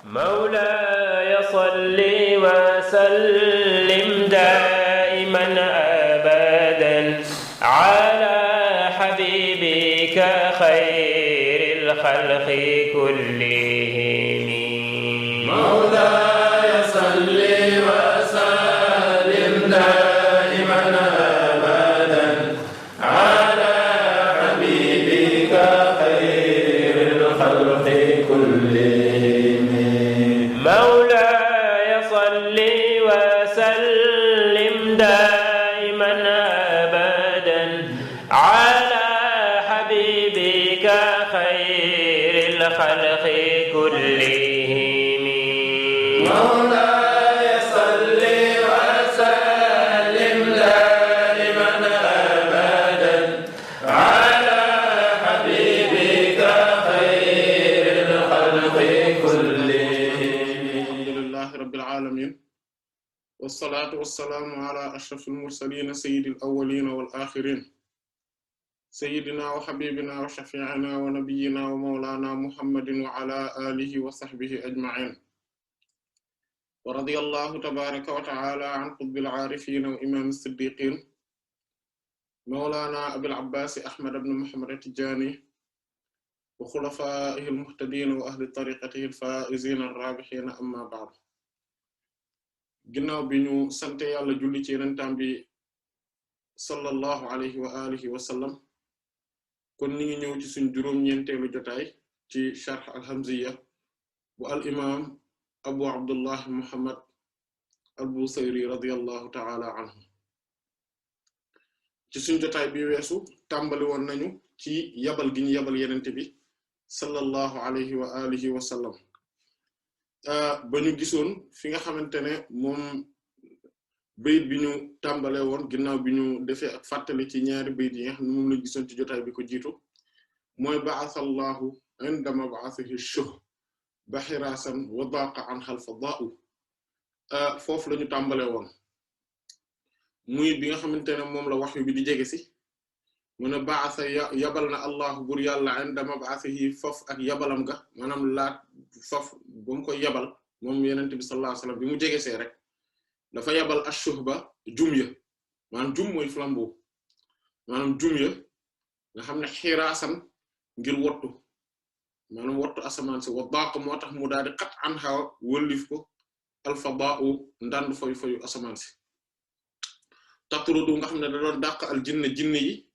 مولاي صل وسلم دائما أبدا على حبيبك خير الخلق كلهم مولاي صل وسلم دائما أبدا على حبيبك خير الخلق كلهم مولاي صل وسلم دائما أبدا على حبيبك خير الخلق كلهم مولاي صل وسلم دائما أبدا على حبيبك خير الخلق كلهم. الحمد لله رب العالمين والصلاة والسلام على أشرف المرسلين سيد الأولين والآخرين سيدنا وحبيبنا وشفيعنا ونبينا ومولانا محمد وعلى آله وصحبه أجمعين ورضي الله تبارك وتعالى عن قطب العارفين وإمام الصديقين مولانا أبي العباس أحمد بن محمد التجاني وخلفائه المهتدين وأهل طريقته الفائزين الرابحين أما بعد ginnaaw bi ñu sante yàlla julli ci yenentam bi sallallahu alayhi wa alihi wa sallam kon ñi ngi ñëw ci suñu juróom-ñeenteelu jotaay ci sharh al-Hamziyya bu al imam Abu Abdullah Muhammad al-Busayri radiyallahu ta'ala anhu ci suñu jotaay bi weesu tàmbali woon nañu ci yabal gi ñu yabal yenente bi sallallahu alayhi wa alihi wa sallam ba ñu gisoon fi nga xamante ne moom bayit bi ñu tàmbale woon ginnaaw bi ñu defee ak fàttali ci ñaari bayit yi nga xam ne moom lañu gisoon ci jotaay bi ko jiitu mooy ba'athallahu inda mab'athihi shuh bahirasan wa daqa anha al-fada'u foofu la ñu tàmbale woon muy bi nga xamante ne moom la wahyu bi di jege si mu ne ba'atha yabal na allahu bur yàlla inda mab'athihi foof ak yabalam ga maanaam laat foof ba mu koy yabal moom yenente bi sallallahu alayhi wasallam bi mu jegesee rek dafa yabal ash-shuhba jumya maanaam jum mooy flambeau maanaam jumya nga xam ne xiraasan ngir wottu maanaam wottu asamaan si wa daaq moo tax mu daal di xat an xaw wëllif ko al-fadaa'u ndand foyu asamaan si tatrudu nga xam ne da doon dàq al jinne yi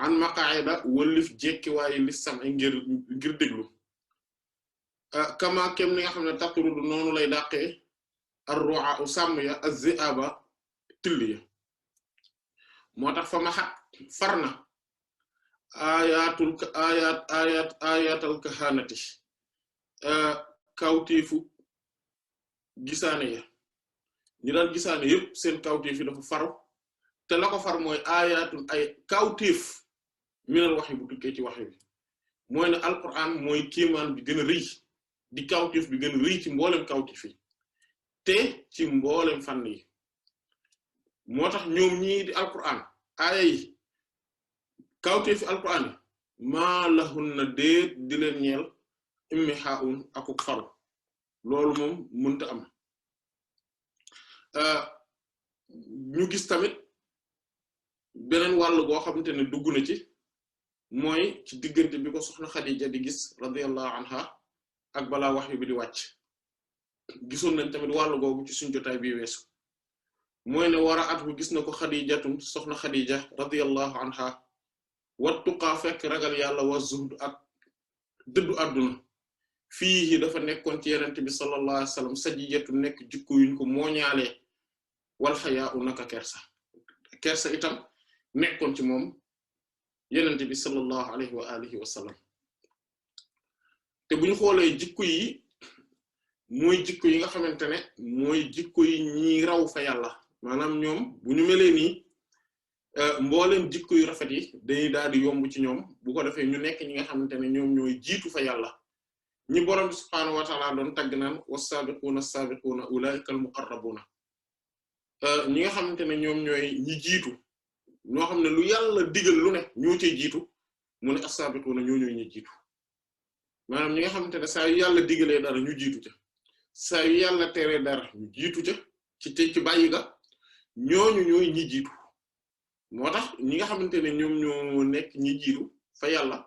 an maqaida wëllif jekkiwaayi li sam ngir déglu kama kem ni nga xam ne tatrudu noonu lay dàqee ar-ru'a sàmm ya az-zi'aba till ya moo tax fa ma xat far na ayatal kahanati kawteefu gisaane ya ñi daan gisaane yépp seen kawteef yi dafa faru te la ko far mooy ayatul ay kawteef minal wahyi bu tukkee ci wahyi bi mooy ne alquran mooy kéemaan bi gën a rëy di kawteef bi gën a rëy ci mboolem kawteef yi te ci mboolem fànn yi moo tax ñoom ñii di alquran aaya yi kawteefi alquran yi maa lahunna déet di leen ñeel immihaun akuk faru loolu moom mënta am ñu gis tamit beneen wàll goo xamante ne dugg na ci mooy ci diggante bi ko soxna Xadija di gis radiyallahu anha ak balaa wahyu bi di wàcc gisoon nañ tamit wàll googu ci suñu jotaay bi weesu mooy ne war a at bu gis na ko Xadijatum soxna Xadija radiyallahu anha wattuqaa fekk ragal yàlla wa zuhd ak dëddu àdduna fii dafa nekkoon ci yenente bi sallallahu alayhi wasallam sajiyatu nekk jikko yuñ ko mooñaalee wal xayaa u naka kersa itam nekkoon ci moom yenente bi sallallahu alayhi wa alihi wa sallam te bu ñu xoolee jikko yi mooy jikko yi nga xamante ne mooy jikko yi ñi raw fa yàlla maanaam ñoom bu ñu melee nii mbooleem jikko yu rafet yi dañuy daal di yomb ci ñoom bu ko defee ñu nekk ñi nga xamante ne ñoom ñooy jiitu fa yàlla ñi borom bi subhaanahu wa ta'ala doon tagg naan was-saabiquuna as-saabiquuna ulaa'ika al-muqarrabuuna ñi nga xamante ne ñoom ñooy ñi jiitu ñoo xam ne lu yàlla digal lu ne ñoo cay jiitu mu ne as-saabiquuna ñoo ñooy ñi jiitu maanaam ñi nga xamante ne saa yu yàlla digalee dara ñu jiitu ca saa yu yàlla teree dara ñu jiitu ca ci bàyyi ga ñooñu ñooy ñi jiitu moo tax ñi nga xamante ne ñoom ñoo nekk ñi jiitu fa yàlla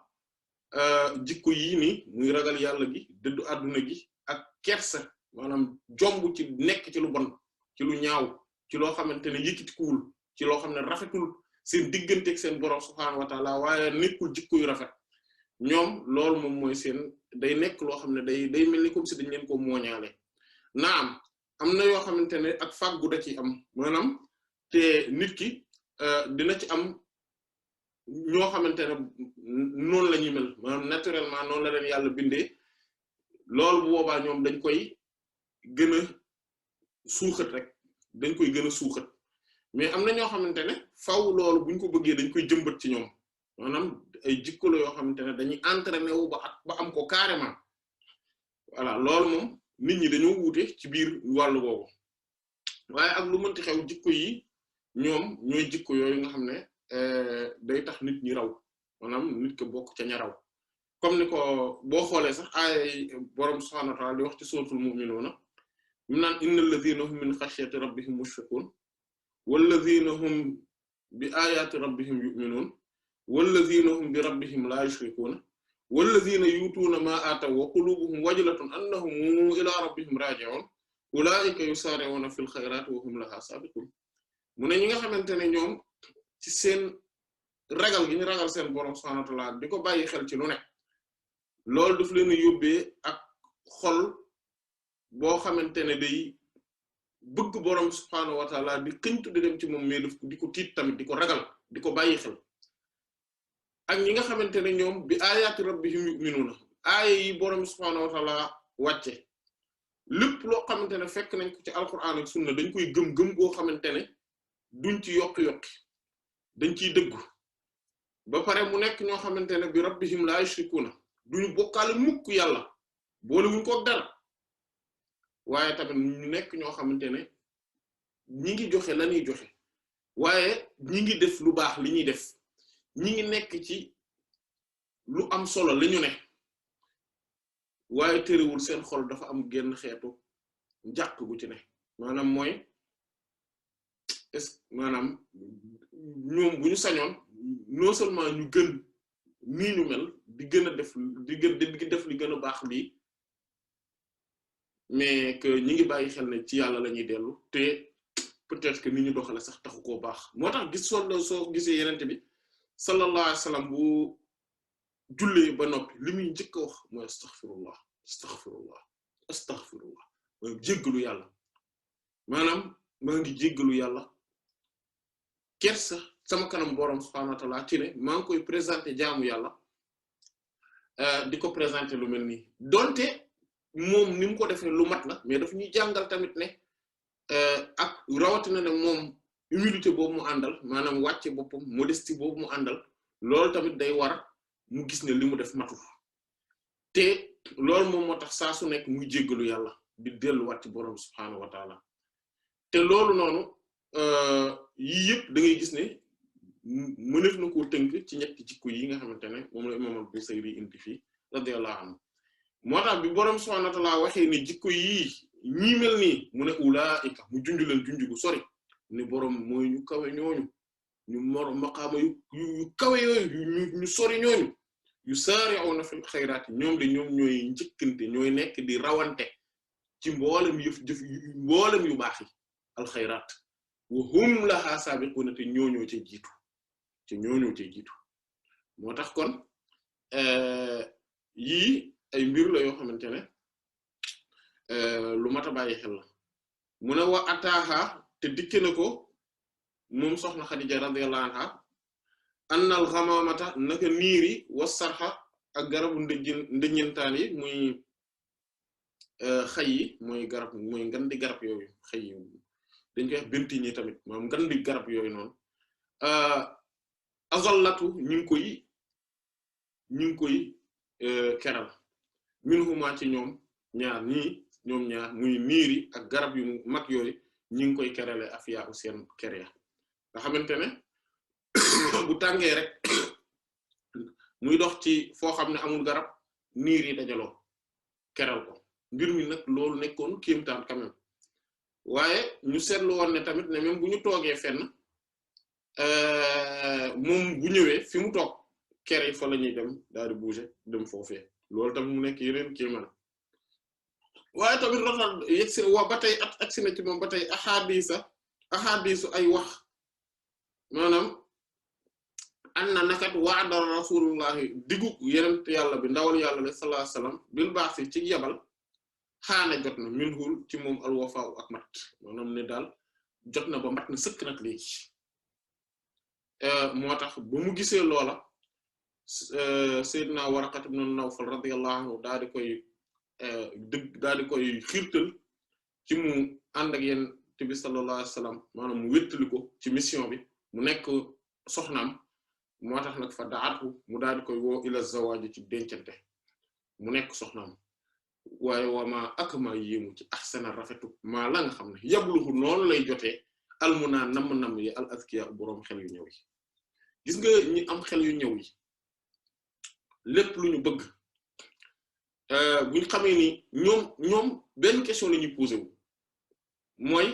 jikko yii nii muy ragal yàlla gi dëddu àdduna gi ak kersa maanaam jomb ci nekk ci lu bon ci lu ñaaw ci loo xamante ne yëkkatikuwul ci loo xam ne rafetul seen digganteeg seen borom subhaanahu wa taala waaye nekkul jikko yu rafet ñoom loolu moom mooy seen day nekk loo xam ne day mel ni comme si dañ leen ko mooñaale naam am na yoo xamante ne ak fàggu da ci am maanaam te nit ki dina ci am ñoo xamante ne noonu la ñuy mel maanaam naturellement noonu la leen yàlla bindee loolu bu boobaa ñoom dañ koy gën a suuxat rek dañ koy gën a suuxat mais am na ñoo xamante ne faw loolu buñ ko bëggee dañ koy jëmbat ci ñoom maanaam ay jikko la yoo xamante ne dañuy entraîner wu ba am ko carrément voilà loolu moom nit ñi dañoo wuute ci biir wàllu boobu waaye ak lu mënti xew jikko yi ñoom ñooy jikko yooyu nga xam ne day tax nit ñi raw maanaam nit ko bokk ca ña raw comme ni ko boo xoolee sax ay borom subhaanahu wa ta'aala di wax ci suuratul mu'minuuna mu naan innal ladhiina hum min khashyati rabbihim mushfiquun wal ladhiina hum bi aayaati rabbihim yu'minuun wal ladhiina hum bi rabbihim laa yushrikuun wal ladhiina yu'tuuna maa aataw wa quluubuhum wajilatun annahum ilaa rabbihim raaji'uun ulaa'ika yusaari'uuna fil khayraati wa hum lahaa saabiquun mu ne ñi nga xamante ne ñoom ci seen ragal gi ñu ragal seen borom subhaanahu wa ta'aala di ko bàyyi xel ci lu ne loolu daf leen a yóbbee ak xol boo xamante ne day bëgg borom subhaanahu wa ta'aala di xëñtu di dem ci moom mais daf di ko tiit tamit di ko ragal di ko bàyyi xel ak ñi nga xamante ne ñoom bi aayaati rabbihim yu'minuuna aaya yi borom subhaanahu wa ta'aala wàcce lépp loo xamante ne fekk nañ ko ci alquran ak sunna dañ koy gëm goo xamante ne duñ ci yokki dañ ciy dëggu ba pare mu nekk ñoo xamante ne bi rabbihim laa yushrikuuna duñu bokkaale mukk yàlla boole wuñ ko dara waaye tamit ñu nekk ñoo xamante ne ñi ngi joxe la ñuy joxe waaye ñi ngi def lu baax li ñuy def ñi ngi nekk ci lu am solo li ñu ne waaye terewul seen xol dafa am genn xeetu njàq gu ci ne maanaam mooy maanaam ñoom bu ñu sañoon non seulement ñu gën nii ñu mel di gën a def di def li gën a baax lii mais que ñi ngi bàyyi xel ne ci yàlla la ñuy dellu te peut-être que ni ñu doxale sax taxu koo baax moo tax gis soo gisee yenente bi sallallahu alayhi wasallam bu jullee ba noppi li muy njëkk a wax mooy astaghfirullah mooy jéggalu yàlla maanaam maa ngi jéggalu yàlla kersa sama kanam borom subhaanahu wa ta'aala ci ne maa ngi koy présenter jaamu yàlla di ko présenter lu mel nii donte moom ni mu ko defee lu mat la mais daf ñuy jàngal tamit ne ak rawatina ne moom humilité boobu mu àndal maanaam wàcce boppam modestie boobu mu àndal loolu tamit day war mu gis ne li mu def matul te loolu moom moo tax saa su nekk muy jéggalu yàlla di delluwaat ci borom subhaanahu wa ta'aala te loolu noonu yii yëpp da ngay gis ne mëneef na koo tënk ci ñetti jikko yi nga xamante ne moom la imam al-Busayri indi fii radiyallahu anhu moo tax bi borom subhaanahu wa ta'aala waxee ne jikko yii ñii mel nii mu ne ulaa'ika mu junj leen junj gu sori ne borom mooy ñu kawe ñooñu ñu mor maqaama yu kawe yooyu ñu sori ñooñu yu saari'uuna fil xayraat ñoom de ñoom ñooy njëkkante ñooy nekk di rawante ci mboolem jëf mboolem yu baax yi alxayraat wa hum lahaa saabiquuna te ñooñoo ci jiitu moo tax kon yii ay mbir la yoo xamante ne lu mat a bàyyi xel la mu ne wa ataaha te dikke na ko moom soxna Xadija radiyallahu anha annal xamaamata naka niiri wa sarxa ak garabu ndëññentaan yi muy xay yi mooy garab mooy ngandi garab yooyu xay yi dañ koy wax benti ñi tamit maanaam ngandi garab yooyu noonu azallatu ñu ngi koy keral minhuma ci ñoom ñaar muy niiri ak garab yu mag yooyu ñu ngi koy kerale afiya u seen kere nga xamante ne bu tàngee rek muy dox ci foo xam ne amul garab niir yi dajaloo keral ko mbir mi nag loolu nekkoon kéemtaan quand même waaye ñu seetlu woon ne tamit ne même bu ñu toogee fenn moom bu ñëwee fi mu toog ker yi fa la ñuy dem daal di bouger dem foofee loolu tamit mu nekk yeneen kéemaan waaye tamit rotal yegsi waa ba tey agsi na ci moom ba tey ahadisu ay wax maanaam an na nakat wa'da rasulullahi diggu yenent yàlla bi ndawal yàlla la sallallahu alayhi wasallam bil baax ci yabal xaana jot na minhul ci moom al wafaa ak mat maanaam ne daal jot na ba mat na sëkk nag léegi moo tax ba mu gisee loola Seydina Waraqat ibn Nawfal radiyallahu anhu daal di koy xiirtal ci mu ànd ak yéen te bi sallallahu alayhi wasallam maanaam mu wéttali ko ci mission bi mu nekk soxnaam moo tax nag fa daatu mu daal di koy woo ila zawaaji ci dencante mu nekk soxnaam waaye wamaa ak maa yéemu ci ahsana rafetu maa la nga xam ne yabluhu noonu lay jotee almunaa namm yi al azkiya boroom xel yu ñëw yi gis nga ñi am xel yu ñëw yi lépp lu ñu bëgg buñ xamee ni ñoom benn question la ñuy posé wu mooy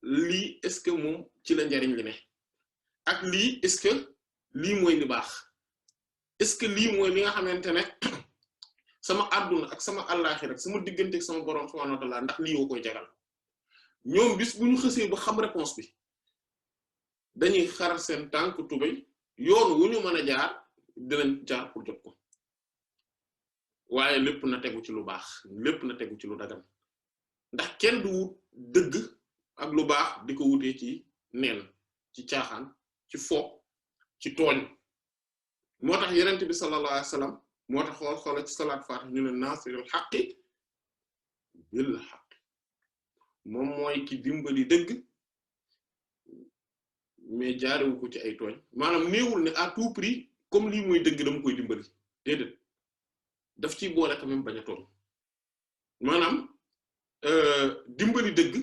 lii est-ce que moom ci la njariñ li ne ak lii est-ce que lii mooy li baax est-ce que lii mooy li nga xamante ne sama àdduna ak sama àllaaxira ak sama diggante ak sama borom subhaanahu wa ta'aala ndax lii yoo koy jagal ñoom bis bu ñu xësee ba xam réponse bi dañuy xar seen tànk tubay yoon wu ñu mën a jaar dinañ jaar pour jot ko waaye lépp na tegu ci lu baax lépp na tegu ci lu dagan ndax kenn du wut dëgg ak lu baax di ko wutee ci neen ci caaxaan ci fo ci tooñ moo tax yenent bi sallallahu alayhi wasallam moo tax xoola ci salaat faatih ñu ne naasirul haqqi bil haqqi moom mooy ki dimbali dëgg mais jaarewu ko ci ay tooñ maanaam néewul ne à tout prix comme lii mooy dëgg dama koy dimbali déedéet daf ciy boole quand même bañ a tooñ maanaam dimbali dëgg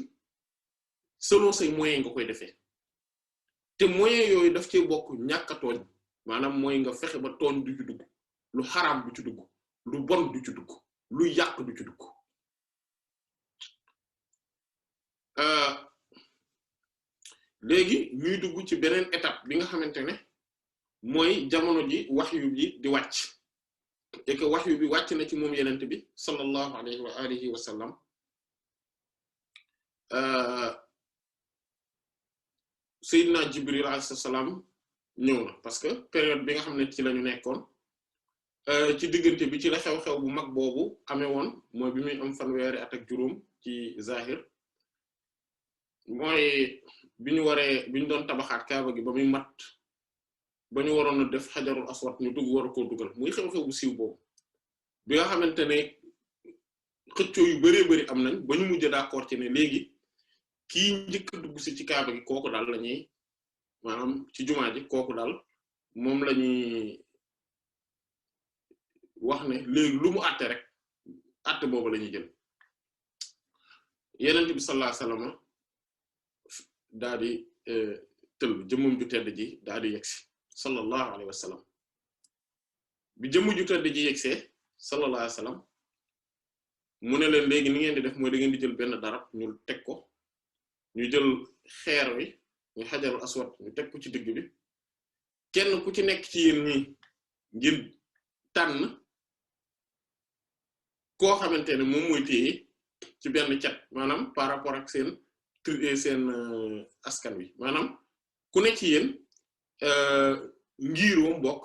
selon say moyens nga koy defee te moyens yooyu daf cee bokk ñàkk a tooñ maanaam mooy nga fexe ba tooñ du ci dugg lu xaraam du ci dugg lu bon du ci dugg lu yàq du ci dugg léegi ñuy dugg ci beneen étape bi nga xamante ne mooy jamono ji wahyu bi di wàcc et que wahyu bi wàcc na ci moom yenent bi sallallahu alayhi wa alihi wa sallam Seydina Jibril alayhi salaam ñëw na parce que période bi nga xam ne ci lañu nekkoon ci diggante bi ci la xew-xew bu mag boobu amee woon mooy bi muy am fanweeri at ak juróom ci zahir mooy bi ñu doon tabaxaat kaaba gi ba muy mat ba ñu waroon a def xajarul aswad ñu war koo dugal muy xew-xew bu siiw boobu bi nga xamante ne xëccoo yu bëree bëri am nañ ba ñu mujj d'accord ci ne léegi kii njëkk a dugg ci kaaba gi kooku daal la ñuy maanaam ci jumaa ji kooku daal moom la ñuy wax ne léegi lu mu àtte rek àtte boobu la ñuy jël Yonent bi sallallahu alayhi wasallam daal di tël jëmmum ju tedd ji daal di yegsi sallallahu alayhi wasallam bi jëmm ju tedd ji yegsee sallallahu alayhi wasallam mu ne leen léegi ni ngeen di def mooy da ngeen di jël benn darab ñu teg ko ñu jël xeer wi ñu xajarul aswad ñu teg ko ci digg bi kenn ku ci nekk ci yéen ñi ngir tànn koo xamante ne moom mooy téye ci benn cat maanaam par rapport ak seen askan wi maanaam ku ne ci yéen ngiiroo mbokk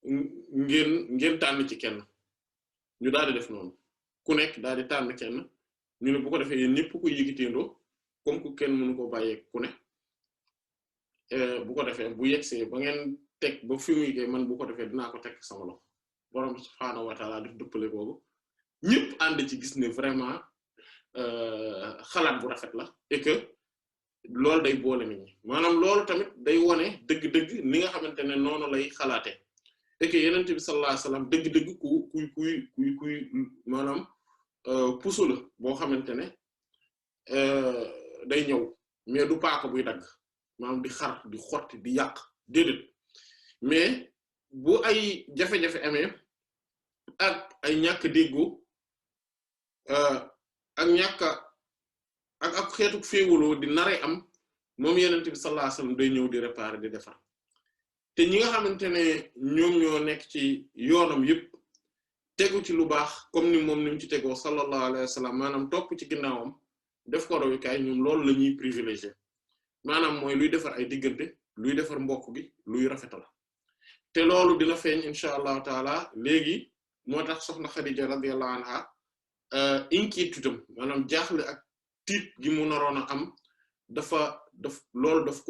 ngeen tànn ci kenn ñu daal di def noonu ku nekk daal di tànn kenn ñu ne bu ko defee yéen ñëpp ko yëgiteendoo comme que kenn mënu ko bàyyee ku ne bu ko defee bu yegsee ba ngeen teg ba fi muy kay man bu ko defee dinaa ko teg sama loxo borom subhaanahu wa ta'ala def dëppale boobu ñëpp ànd ci gis ne vraiment xalaat bu rafet la et que loolu day boole nit ñi maanaam loolu tamit day wone dëgg-dëgg ni nga xamante ne noonu lay xalaate et que Yonent bi sallallahu alayhi wasallam dëgg-dëgg kuy maanaam puso la boo xamante ne day ñëw mais du paaka buy dagg maanaam di xar di xotti di yàq déedéet mais bu ay jafe-jafe amee ak ay ñàkk déggoo ak ñàkk ak xeetu féewuloo di naree am moom yenente bi sallallahu alayhi wasallam day ñëw di réparer di defar te ñi nga xamante ne ñoom ñoo nekk ci yoonam yëpp tegu ci lu baax comme ni moom ni mu ci tegoo sallallahu alayhi wasallam maanaam topp ci ginnaawam def ko royukaay ñoom loolu la ñuy privilégié maanaam mooy luy defar ay diggante luy defar mbokk gi luy rafetal te loolu dina feeñ incha allahu taala léegi moo tax soxna Khadija radiyallahu anha inquiétude am maanaam jaaxle ak tiit gi mu naroon a am loolu daf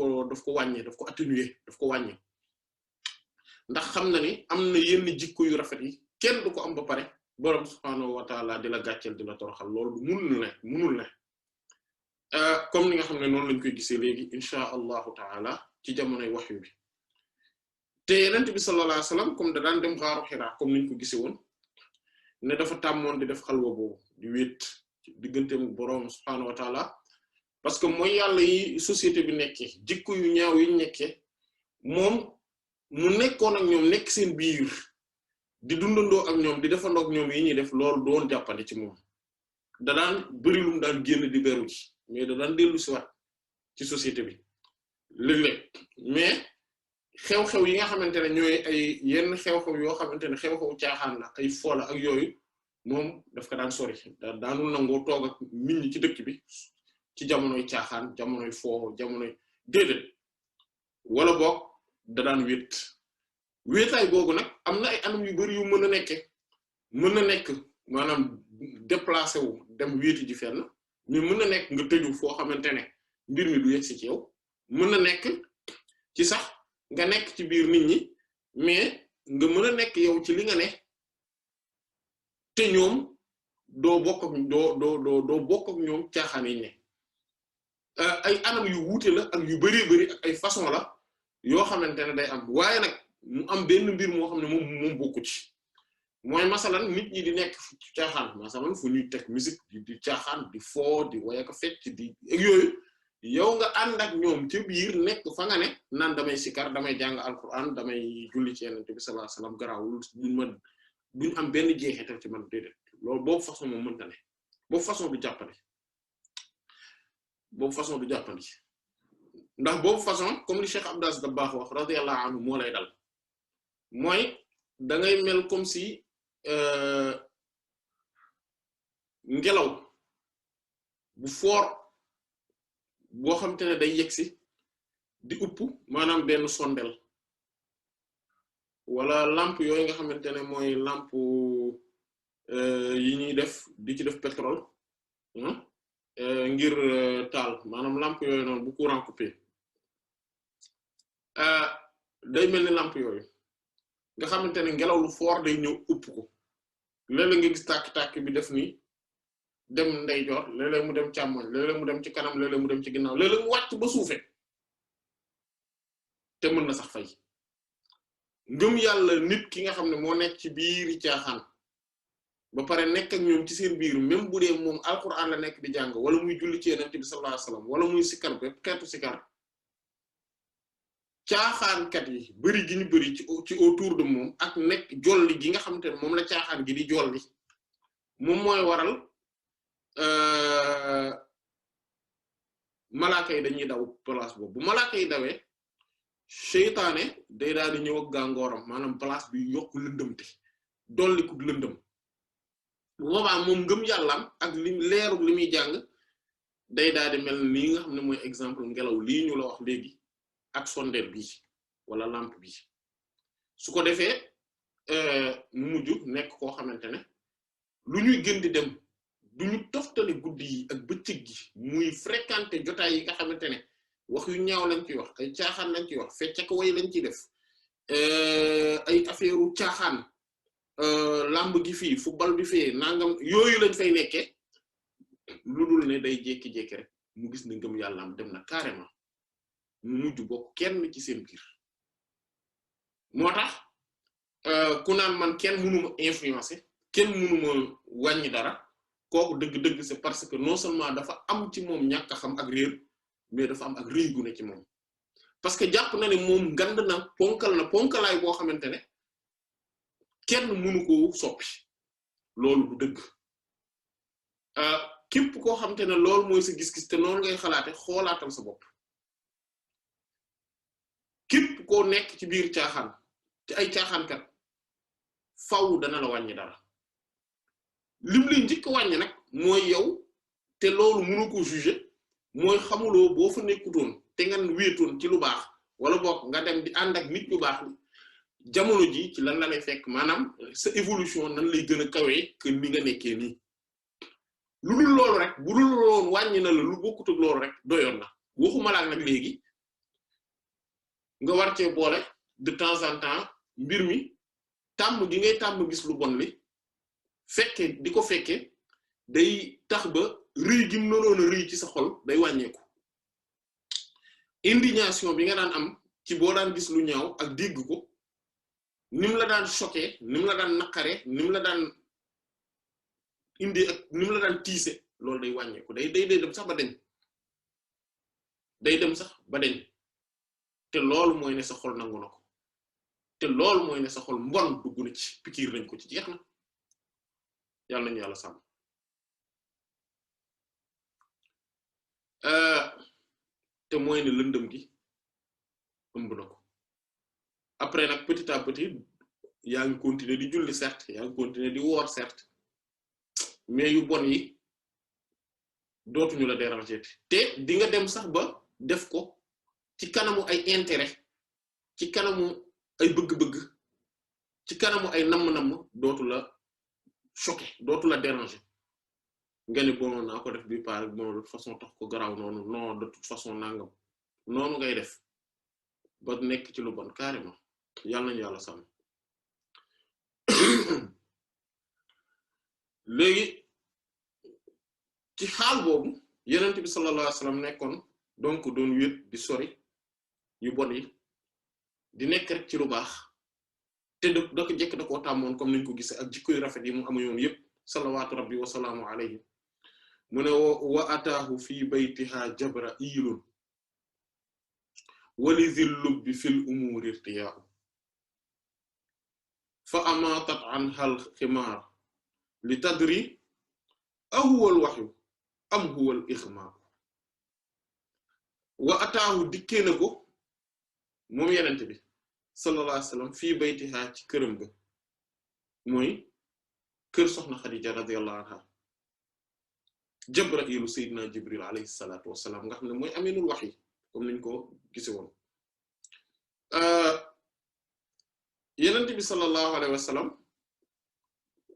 ko wàññi daf ko atténuer daf ko wàññi ndax xam na ni am na yenn jikko yu rafet yi kenn du ko am ba pare boroom subhaanahu wa taala di la gàcceel di la toroxal loolu du munul ne comme ni nga xam ne noonu lañ koy gisee léegi incha allahu taala ci jamonoy wahyu bi te yenent bi sallallahu alayhi wasallam comme da daan dem xaaru Hira comme niñ ko gisee woon ne dafa tàmmoon di def xalwa boobu di wéet digganteem ak boroom subhaanahu wa taala parce que mooy yàlla yi société bi nekkee jikko yu ñaaw yi nekkee moom mu nekkoon ak ñoom nekk seen biir di dundandoo ak ñoom di defandoo ak ñoom yi ñuy def loolu doon jàppandi ci moom da daan bëri lu mu daan génn di beru ci mais da daan dellu si waat ci société bi léeg-léeg mais xew-xew yi nga xamante ne ñooy ay yenn xew-xew yoo xamante ne xew-xew caaxaan la ay foola ak yooyu moom daf ko daan sori daanul nangoo toog ak nit ñi ci dëkk bi ci jamonoy caaxaan jamonoy foo jamonoy déedéet wala boog da daan wéetaay googu nag am na ay anam yu bari yu mën a nekk maanaam déplacé wu dem wéeti ji fenn mais mën na nekk nga tëju foo xamante ne mbir mi du yegsi ci yow mën na nekk ci sax nga nekk ci biir nit ñi mais nga mën a nekk yow ci li nga ne te ñoom doo bokk ak ñoom caaxaan yi ne ay anam yu wuute la ak yu bari ak ay façon la yoo xamante ne day am waaye nag mu am benn mbir moo xam ne moom bokku ci mooy masalan nit ñi di nekk ci caaxaan masalan fu ñuy teg musique di caaxaan di foo di woy ak fecc di ak yooyu yow nga ànd ak ñoom ci biir nekk fa nga ne naan damay sikar damay jàng alquran damay julli ci Yonent bi sallallahu alayhi wasallam garaawul duñ am benn jeexital ci man déedéet loolu boobu façon moom mënta ne boobu façon du jàppandi ndax boobu façon comme li Cheikh Abdou Aziz Dabakh wax radiyallahu anhu moo lay dal mooy da ngay mel comme si ngelaw bu fort boo xam te ne day yegsi di upp maanaam benn sondel wala lampe yooyu nga xamante ne mooy lampe yi ñuy def di ci def pétrole ngir taal maanaam lampe yooyu noonu bu courant coupé day mel ni lampe yooyu nga xamante ne ngelaw lu fort day ñëw upp ko léeg-léeg nga gis tàkk-tàkk bi def ni dem ndeyjoor léeg-léeg mu dem càmmoñ léeg-léeg mu dem ci kanam léeg-léeg mu dem ci ginnaaw léeg-léeg mu wàcc ba suufe te mën na sax fay ngëm yàlla nit ki nga xam ne moo nekk ci biiri caaxaan ba pare nekk ak ñoom ci seen biir même bu dee moom alquran la nekk di jàng wala muy julli ci Yonent bi sallallahu alayhi wasallam wala muy sikar bépp xeetu sikar caaxaankat yi bari gi ñu bari ci autour de moom ak nekk jolli gi nga xamante ne moom la caaxaan gi di jolli moom mooy waral malaaka yi dañuy daw place boobu bu malaaka yi dawee seytaane day daal di ñëw ak gàngooram maanaam place bi yokk lëndëmte dolli ku lëndëm bu boobaa moom ngëm yàllaam ak leeru li muy jàng day daal di mel lii nga xam ne mooy exemple ngelaw lii ñu la wax léegi ak sondeel bi wala lampe bi su ko defee mu mujj nekk koo xamante ne lu ñuy gën di dem duñu toftale guddi yi ak bëccëg gi muy fréquenter jotaay yi nga xamante ne wax yu ñaaw lañ ciy wax ay caaxaan lañ ciy wax fecc ak way lañ ciy def ay affaireu caaxaan lamb gi fii football bi fii nangam yooyu lañ fay nekkee lu dul ne day jékki-jékki rek mu gis ne ngëm yàlla am dem na carrément mu mujj bokk kenn ci seen biir moo tax ku naan man kenn mënuma influencer kenn mënuma wàññi dara kooku dëgg-dëgg c'est parce que non seulement dafa am ci moom ñàkk a xam ak réer mais dafa am ak rëy gu ne ci moom parce que jàpp na ne moom ngand na ponkalaay boo xamante ne kenn mënu ko soppi loolu du dëgg képp koo xam te ne loolu mooy sa gis-gis te noonu ngay xalaate xoolaatal sa bopp képp koo nekk ci biir caaxaan ci ay caaxaankat faw dana la wàññi dara lim lay njëkk wàññi nag mooy yow te loolu mënu ko juger mooy xamuloo boo fa nekkutoon te nga wéetoon ci lu baax wala boog nga dem di ànd ak nit ñu baax jamono ji ci lan la lay fekk maanaam sa évolution nan lay gën a kawee que ni nga nekkee nii lu dul loolu rek bu dul loolu wàññi na la lu bokkut ak loolu rek doyoon na waxuma la nag léegi nga war cee boole de temps en temps mbir mi tàmm gi ngay tàmm gis lu bon li fekke di ko fekke day tax ba rëy gi mu noonu a rëy ci sa xol day wàññeeku indignation bi nga daan am ci boo daan gis lu ñaaw ak dégg ko nim la daan choqué nim la daan naqare nim la daan indi ak nim la daan tiise loolu day wàññeeku day dem sax ba deñ day dem sax ba deñ te loolu mooy ne sa xol nangu na ko te loolu mooy ne sa xol mbon dugg na ci pikiir nañ ko ci jeex na yàlla nañu yàlla sàmm te mooy ne lëndëm gi ëmb na ko après nag petit à petit yaa ngi continuer di julli certes yaa ngi continuer di woor certes mais yu bon yi dootuñu la déranger te di nga dem sax ba def ko ci kanamu ay intérêt ci kanamu ay bëgg-bëgg ci kanamu ay namm-namm dootu la choqué dootu la déranger nga ne bon naa ko def bi par bon de toute façon tax ko garaaw noonu non de toute façon nangam noonu ngay def ba nekk ci lu bon carrément yàlla nañu yàlla sàmm léegi ci xaal boobu yenent bi sallallahu alayhi wasallam nekkoon donc doon wéet di sori yu bon yi di nekk rek ci lu baax te da ko jekk da koo tàmmoon comme niñ ko gisee ak jikko yu rafet yi mu amuyoon yépp salawaatu rabbi wa salaamu alayhi mu ne wa ataahu fii baytiha jabrailun wali zil lubbi fil umuri irtiyaa'u fa amaatat anha al ximaar li tadri ahuwa al wahyu am huwa al ixmaa wa ataahu dikkee na ko moom yenent bi sallallahu alayhi wasallam fii baytiha ci këram ga mooy kër soxna Xadija radiyallahu anha Jibril sayyidina Jibril alayhi salatu wassalam nga xam ne mooy aminul wahyi comme niñ ko gise woon yenent bi sallallahu alayhi wasallam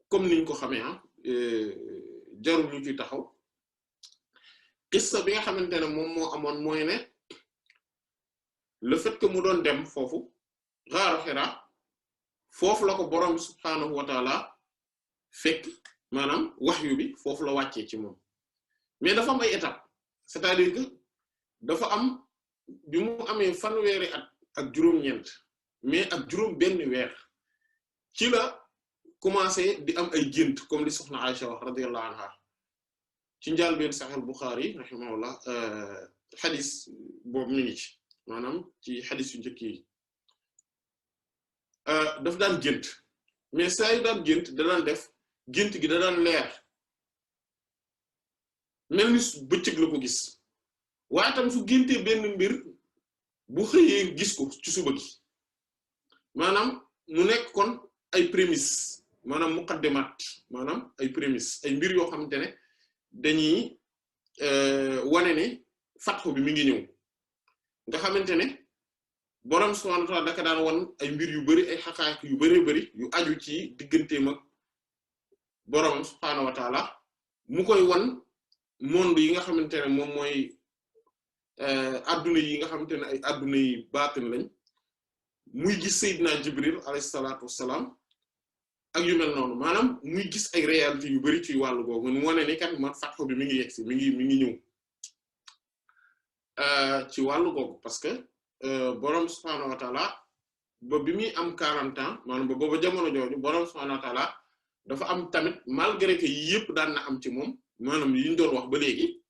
comme niñ ko xamee jarul ñu ci taxaw qissa bi nga xamante ne moom moo amoon mooy ne le fait que mu doon dem foofu gaaru Hira foofu la ko borom subhaanahu wa taala fekk maanaam wahyu bi foofu la wàccee ci moom mais dafa am ay étape c'est-à-dire que dafa am bi mu amee fanweeri at ak juróom-ñeent mais ak juróom benn weer ci la commencé di am ay gént comme li soxna Aisha wax radiyallahu anha ci njàlbéen Sahih Bukhari rahimahullah xadis boobu mi ngi ci maanaam ci xadis yu njëkk yi daf daan gént mais saa yu daan gént da daan def gént gi da daan leer mel ni bëccëg la ko gis waaye tam su géntee benn mbir bu xëyee gis ko ci suba gi maanaam mu nekk kon ay prémices maanaam muqaddimat maanaam ay prémices ay mbir yoo xamante ne dañuy wane ne fatxu bi mi ngi ñëw nga xamante ne boroom subhaanahu wa ta'aala daka daan wan ay mbir yu bari ay xaqaayiq yu bari bari yu aju ci digganteem ak boroom subhaanahu wa ta'aala mu koy wan monde yi nga xamante ne moom mooy adduna yi nga xamante ne ay adduna yi baatin lañ muy gis Seydina Jibril alayhi salaatu wassalaam ak yu mel noonu maanaam muy gis ay réalité yu bari ci wàllu googu mu wane ni kat man fatxu bi mi ngi yegsi mi ngi ñëw ci wàllu googu parce que boroom subhaanahu wa ta'ala ba bi muy am 40 ans maanaam ba booba jamono jooju boroom subhaanahu wa ta'ala dafa am tamit malgré que yëpp daan na am ci moom maanaam yi ñu doon wax ba léegi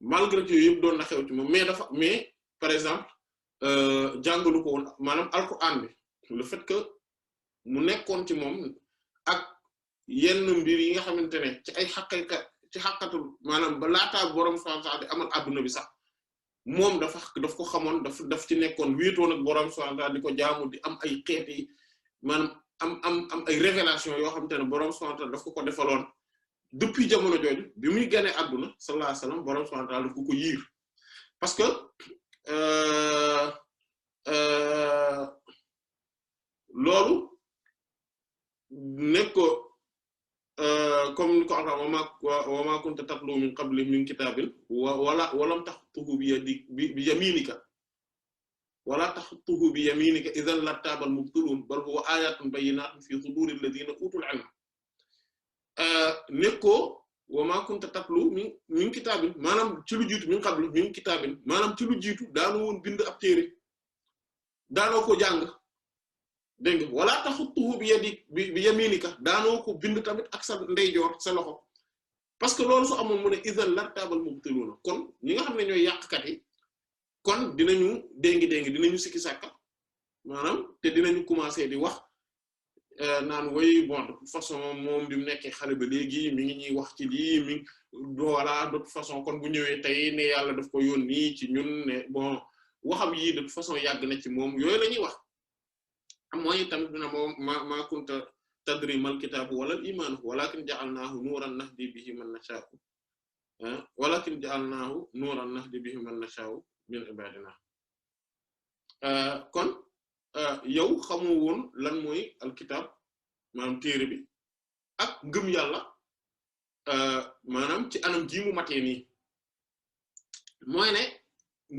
malgré que yëpp doon na xew ci moom mais par exemple jàngalu ko woon maanaam alquran bi le fait que mu nekkoon ci moom ak yenn mbir yi nga xamante ne ci ay xaqatul maanaam ba laataa borom subhanahu wa ta'ala di amal adduna bi sax moom daf ko xamoon daf ci nekkoon wéetoon ak borom subhanahu wa ta'ala di ko jaamu di am ay xeeti maanaam am ay révélation yoo xamante ne borom subhanahu wa ta'ala daf ko defaloon depuis jamono jooju bi muy gane adduna sallallahu alayhi wasallam borom subhanahu wa ta'ala daf ko yiir parce que loolu nekk ko comme ni ko wa ma kunta tatlu min qabli min kitabin walam taxtuhu bi yaminika wala taxtuhu bi yaminika idhan lartabal mubtilun bal huwa ayatun bayyinatun fi suduril ladina utul ilm nekkoo wa ma kunta tatlu min kitabin maanaam ci lu jiitu min qabli min kitabin maanaam ci lu jiitu daanoo woon bind ab téere daanoo ko jàng dégg nga wala taxutuhu bi yaminika daanoo ko bind tamit ak sa ndeyjoor sa loxo parce que loolu su amoon mu ne idhan lartabal mubtiluna kon ñi nga xam ne ñooy yàqkat yi kon dinañu déngi dinañu sikki sàkka maanaam te dinañu commencer di wax naan way bon de toute façon moom bi mu nekkee xale ba léegi mi ngi ñuy wax ci lii voilà de toute façon kon bu ñëwee tey ne yàlla daf ko yónni ci ñun ne bon waxam yi de toute façon yàgg na ci moom yooyu la ñuy wax mooy tamit na moom ma kunta tadri mal kitaabu wala al iman walakin ja'alnahu nuran nahdi bihi man nasha'u walakin ja'alnahu nuran nahdi bihi man nasha'u min ibadina kon yow xamoo woon lan mooy alkitab maanaam téere bi ak ngëm yàlla maanaam ci anam ji mu matee nii mooy ne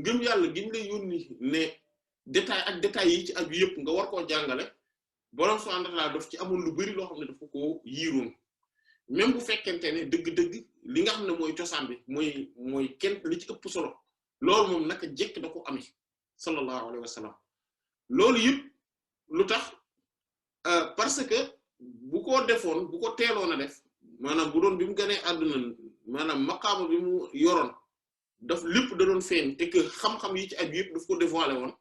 ngëm yàlla giñ lay yónni ne détail yi ci aju yëpp nga war koo jàngale borom subhanahu wa ta'ala daf ci amoon lu bari loo xam ne dafa ko yiiroon même bu fekkente ne dëgg-dëgg li nga xam ne mooy cosaan bi mooy kenn li ci ëpp solo loolu moom naka jekk da ko amee sallallahu alayhi wa sallam loolu yëpp lu tax parce que bu ko defoon bu ko teeloon a def maanaam bu doon bi mu ganee àdduna maanaam maqaama bi mu yoroon daf lépp da doon feeñ et que xam-xam yi ci aju yëpp daf ko dévoilé woon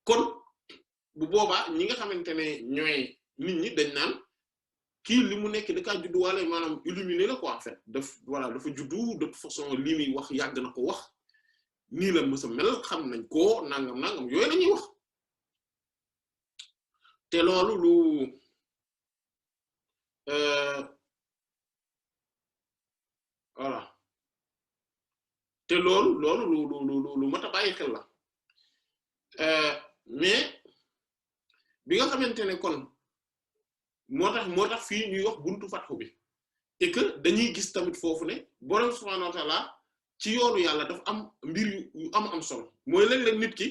kon bu boobaa ñi nga xamante ne ñooy nit ñi dañ naan kii li mu nekk da kaa judduwaale maanaam illuminé la quoi en fait dafa juddu de toute façon lii muy wax yàgg na ko wax nii la mësa mel xam nañ ko nangam yooyu la ñuy wax te loolu lu voilà te loolu lu mat a bàyyi xel la mais bi nga xamante ne kon moo tax fii ñuy wax buntu fatxu bi et que dañuy gis tamit foofu ne borom subhaanahu wa ta'ala ci yoonu yàlla dafa am mbir yu am solo mooy léeg-léeg nit ki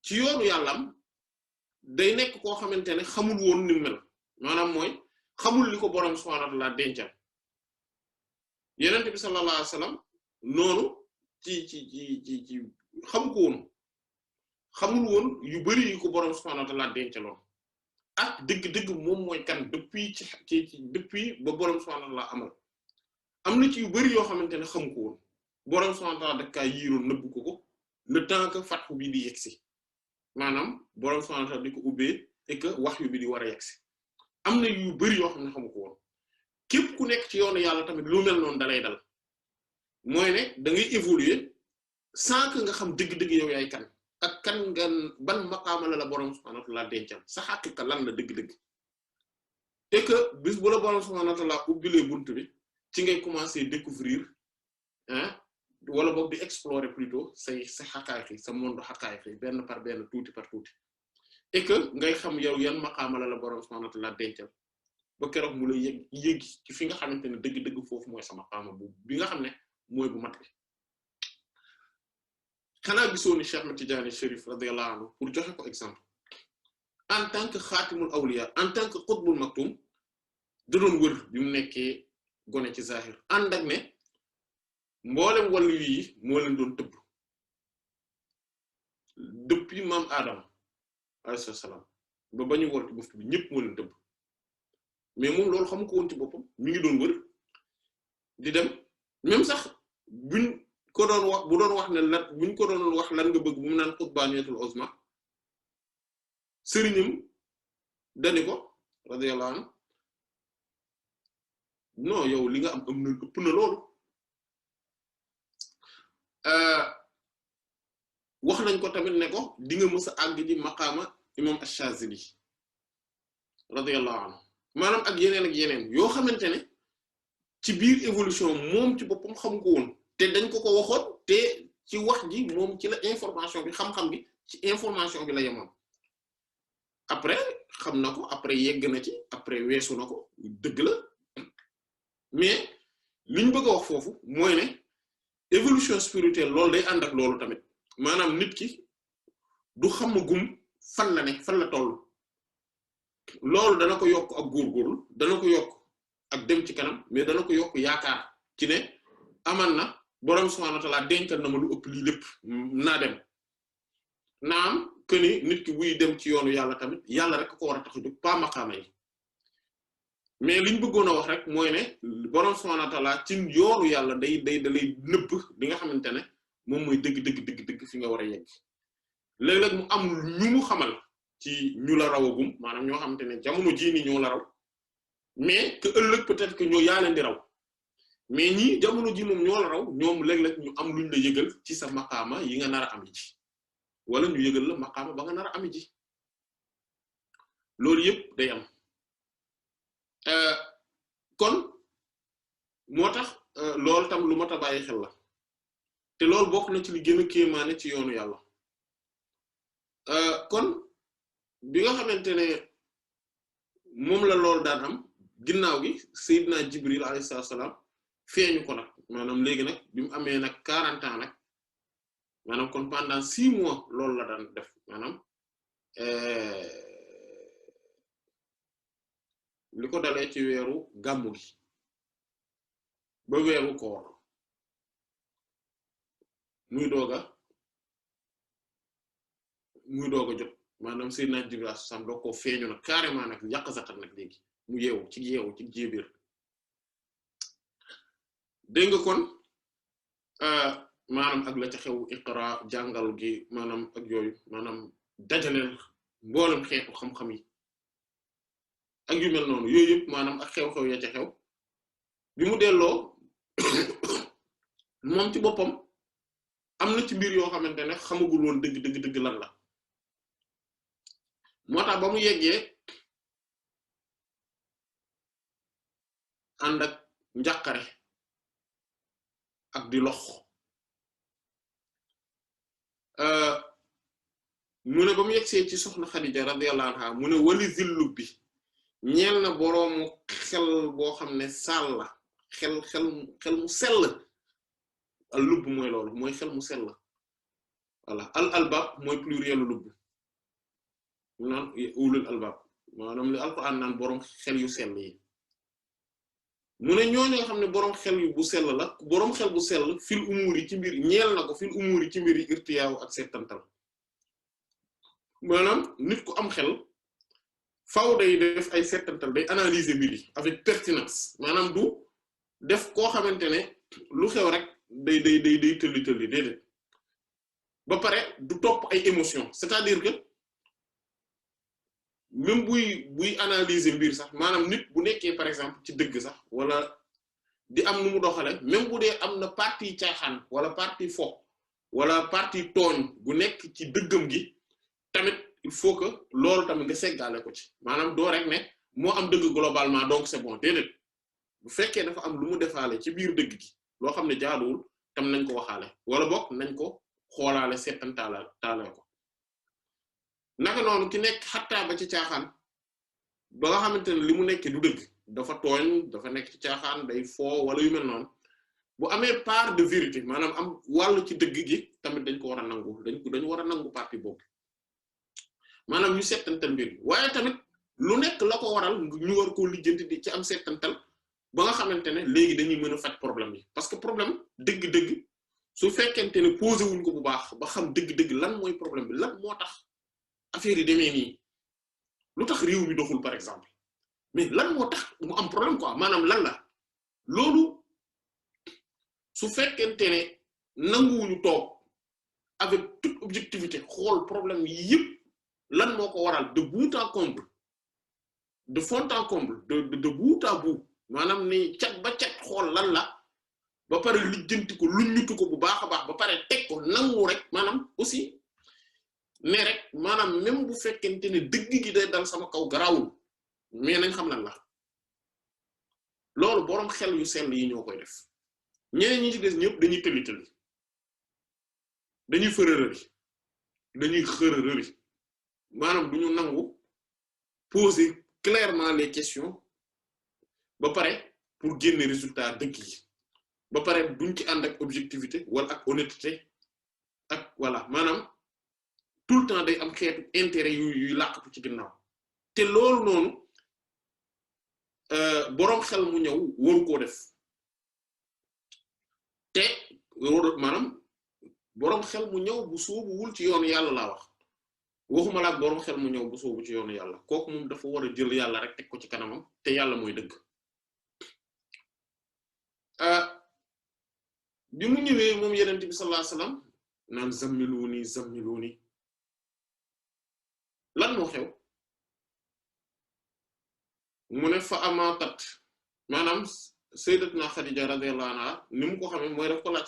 ci yoonu yàlla am day nekk koo xamante ne xamul woon ni mu mel maanaam mooy xamul li ko borom subhaanahu wa ta'ala dencal yonent bi sallallahu alayhi wasallam noonu ci xamu ko woon xamul woon yu bari yi ko borom subhaanahu wa ta'ala dencaloon ak dëgg-dëgg moom mooy kan depuis ba borom subhaanahu wa ta'ala amal am na ci yu bari yoo xamante ne xamu ko woon borom subhaanahu wa ta'ala da kaa yiiroon nëbbu ko le temps que fathu bi di yegsi maanaam borom subhaanahu wa ta'ala di ko ubbee et que wahyu bi di war a yegsi am na yu bari yoo xam ne xamu ko woon képp ku nekk ci yoonu yàlla tamit lu mel noonu dalay dal mooy ne da ngay évoluer sans que nga xam dëgg-dëgg yow yaay kan ak kan nga ban maqaama la borom subhaanahu wa ta'ala dencal sa xaqiqa lan la dëgg-dëgg et que bis bu la borom subhaanahu wa ta'ala ubbilee buntu bi ci ngay commencer découvrir wala boog di explorer plutôt sa xaqaayiq yi sa monde xaqaayiq yi benn par benn tuuti par tuuti et que ngay xam yow yan maqaama la borom subhaanahu wa ta'ala dencal ba keroog mu lay yëg ci fi nga xamante ne dëgg-dëgg foofu mooy sa maqaama bi nga xam ne mooy bu mat bi xanaa gisoo ni Cheikh Ahmed Tidiane Chérif radiyallahu anhu pour joxe ko exemple en tant que xaatimul awliya en tant que qutbul maktum da doon wër bi mu nekkee gone ci zahir ànd ak ne mboolem wàllu yi moo leen doon tëbb depuis maam Adama alayhi salaam ba ñu wër ci buftu bi ñëpp moo leen tëbb mais moom loolu xamu ko woon ci boppam mi ngi doon wër di dem même sax buñ ko doon wax bu doon wax ne lan buñ ko doon wax lan nga bëgg bu mu naan xutbaaniyatul uzma sëriñam dani ko radiyallahu anhu non yow li nga am na ëpp na loolu wax nañ ko tamit ne ko di nga mës a àgg ji maqaama imam ash-Shazili radiyallahu anhu maanaam ak yeneen yoo xamante ne ci biir évolution moom ci boppam xam ko woon te dañ ko waxoon te ci wax ji moom ci la information bi xam-xam bi ci information bi la yemoon après xam na ko après yegg na ci après weesu na ko dëgg la mais liñ bëgg a wax foofu mooy ne évolution spirituelle loolu day ànd ak loolu tamit maanaam nit ki du xamagum fan la ne fan la toll loolu dana ko yokk ak góorgóorlu dana ko yokk ak dem ci kanam mais dana ko yokk yaakaar ci ne aman na boroom subhaanahu wa ta'aala dencal na ma lu ëpp lii lépp naa dem naam que ni nit ki buy dem ci yoonu yàlla tamit yàlla rek ko war a tax a jóg pas maqaama yi mais liñ bëggoon a wax rek mooy ne boroom subhaanahu wa ta'aala ci yoonu yàlla da lay nëbb li nga xamante ne moom mooy dëgg fi nga war a yegg léeg-léeg mu am ñu mu xamal ci ñu la rawagum maanaam ñoo xamante ne jamono jii nii ñoo la raw mais que ëllëg peut-être que ñoo yaa leen di raw mais ñii jamono ji moom ñoo la raw ñoom léeg-léeg ñu am luñ la yëgal ci sa maqaama yi nga nar a am ji wala ñu yëgal la maqaama ba nga nar a am ji loolu yëpp day am kon moo tax loolu tam lu mat a bàyyi xel la te loolu bokk na ci li gën a kéemaane ci yoonu yàlla kon bi nga xamante ne moom la loolu daan am ginnaaw gi Seydina Jibril alayhi salaam feeñu ko nag maanaam léegi nag bi mu amee nag 40 ans nag maanaam kon pendant 6 mois loolu la daan def maanaam li ko dalee ci weeru gàmmu gi ba weeru koor muy doog a jot maanaam Seydina Jibril alayhi salaam doo ko feeñu nag carrément nag yàq saxat nag léegi mu yeewu ci jéebir dégg nga kon maanaam ak la ca xew Iqra jàngal gi maanaam ak yooyu maanaam dajaleel mboolem xeetu xam-xam yi ak yu mel noonu yooyu yëpp maanaam ak xew-xew ya ca xew bi mu delloo moom ci boppam am na ci mbir yoo xamante ne xamagul woon dëgg lan la moo tax ba mu yeggee ànd ak njàqare ak di lox mu ne ba mu yeggsee ci soxna Xadija radiyallahu anha mu ne wali zillu bi ñeel na boroomu xel boo xam ne sàll la xel mu sell al lubb mooy loolu mooy xel mu sell voilà al albab mooy plurielu lubb mu naan ulul albab maanaam li alquran naan boroom xel yu sell yi mu ne ñooñu nga xam ne boroom xel yu bu sell la boroom xel bu sell fil umur yi ci mbir ñeel na ko fil umur yi ci mbir yi irtiyaaw ak settantal maanaam nit ku am xel faaw day def ay settantal day analyser mbir yi avec pertinence maanaam du def koo xamante ne lu xew rek day tëlli déedéet ba pare du topp ay émotion c'est-à-dire que même buy analyser mbir sax maanaam nit bu nekkee par exemple ci dëgg sax wala di am nu mu doxale même bu dee am na partie caaxaan wala partie fo wala partie tooñ bu nekk ci dëggam gi tamit il faut que loolu tamit nga seggaale ko ci maanaam doo rek ne moo am dëgg globalement donc c'est bon déedéet bu fekkee dafa am lu mu defaale ci biir dëgg gi loo xam ne jaaduwul tam nañ ko waxaale wala bokk nañ ko xoolaale seetantaale ko naka noonu ki nekk xattaa ba ci caaxaan ba nga xamante ne li mu nekk du dëgg dafa tooñ dafa nekk ci caaxaan day foo wala yu mel noonu bu amee part de vérité maanaam am wàllu ci dëgg gi tamit dañ ko war a nangu dañu war a nangu partie boobu maanaam ñu settantal mbir waaye tamit lu nekk la ko waral ñu war koo lijjanti di ci am settantal ba nga xamante ne léegi dañuy mën a faj problème yi parce que problème dëgg-dëgg su fekkente ne posé wuñ ko bu baax ba xam dëgg-dëgg lan mooy problème bi lan moo tax affaire yi demee nii lu tax réew mi doxul par exemple mais lan moo tax mu am problème quoi maanaam lan la loolu su fekkente ne nanguwuñu toog avec toute objectivité xool problème yi yëpp lan moo ko waral de bout en comble de fond en comble de bout à bout maanaam ni cat ba cat xool lan la ba pare lijjanti ko luññutu ko bu baax a baax ba pare teg ko nangu rek maanaam aussi ne rek maanaam même bu fekkente ne dëgg gi day dal sama kaw garawul mais nañ xam lan la loolu boroom xel yu sell yi ñoo koy def ñeneen ñi ci des ñëpp dañuy tëli dañuy fërërëri dañuy xërërëri maanaam duñu nangu poser clairement les questions ba pare pour génne résultat dëgg yi ba pare duñ ci ànd ak objectivité wala ak honnêteté ak voilà maanaam tout le temps day am xeetu intérêt yuy làqatu ci ginnaaw te loolu noonu boroom xel mu ñëw waru koo def te maanaam boroom xel mu ñëw bu soobuwul ci yoonu yàlla laa wax waxuma la ak boroom xel mu ñëw bu soobu ci yoonu yàlla kooku moom dafa war a jël yàlla rek teg ko ci kanamam te yàlla mooy dëgg bi mu ñëwee moom yenent bi sallallahu alayhi wasallam naan zammiluni lan moo xew mu ne fa amatat maanaam sayyidatuna Khadija radiyallahu anha ni mu ko xamee mooy daf ko laaj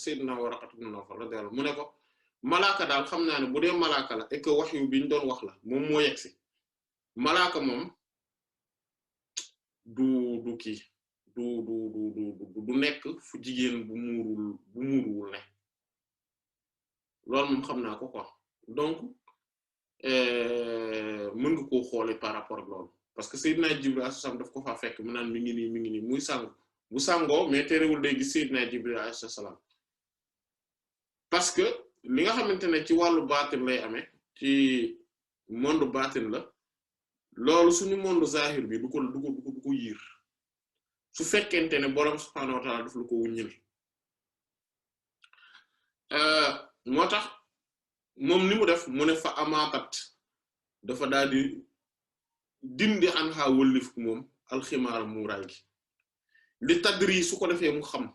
sayyidina Waraqat ibn Nawfal radiyallahu mu ne ko malaaka daal xam naa ne bu dee malaaka la et que wahyu bi ñu doon wax la moom moo yegsi malaaka moom du kii du nekk fu jigéen bu muuruwul ne loolu moom xam naa ko quoi donc mën nga koo xoole par rapport ak loolu parce que Seydina Jibril alayhi salaam daf ko faa fekk mu naan mi ngi nii muy sangu bu sangoo mais terewul day gis Seydina Jibril alayhi salaam parce que li nga xamante ne ci wàllu baatin lay amee ci monde baatin la loolu suñu monde zahir bi du ko yiir su fekkente ne boroom subhaanahu wa ta'ala daf la ko wuññil moo tax moom ni mu def mu ne fa amaatat dafa daal di dindi an xaa wëllif moom alximaar muuraay gi li tadri su ko defee mu xam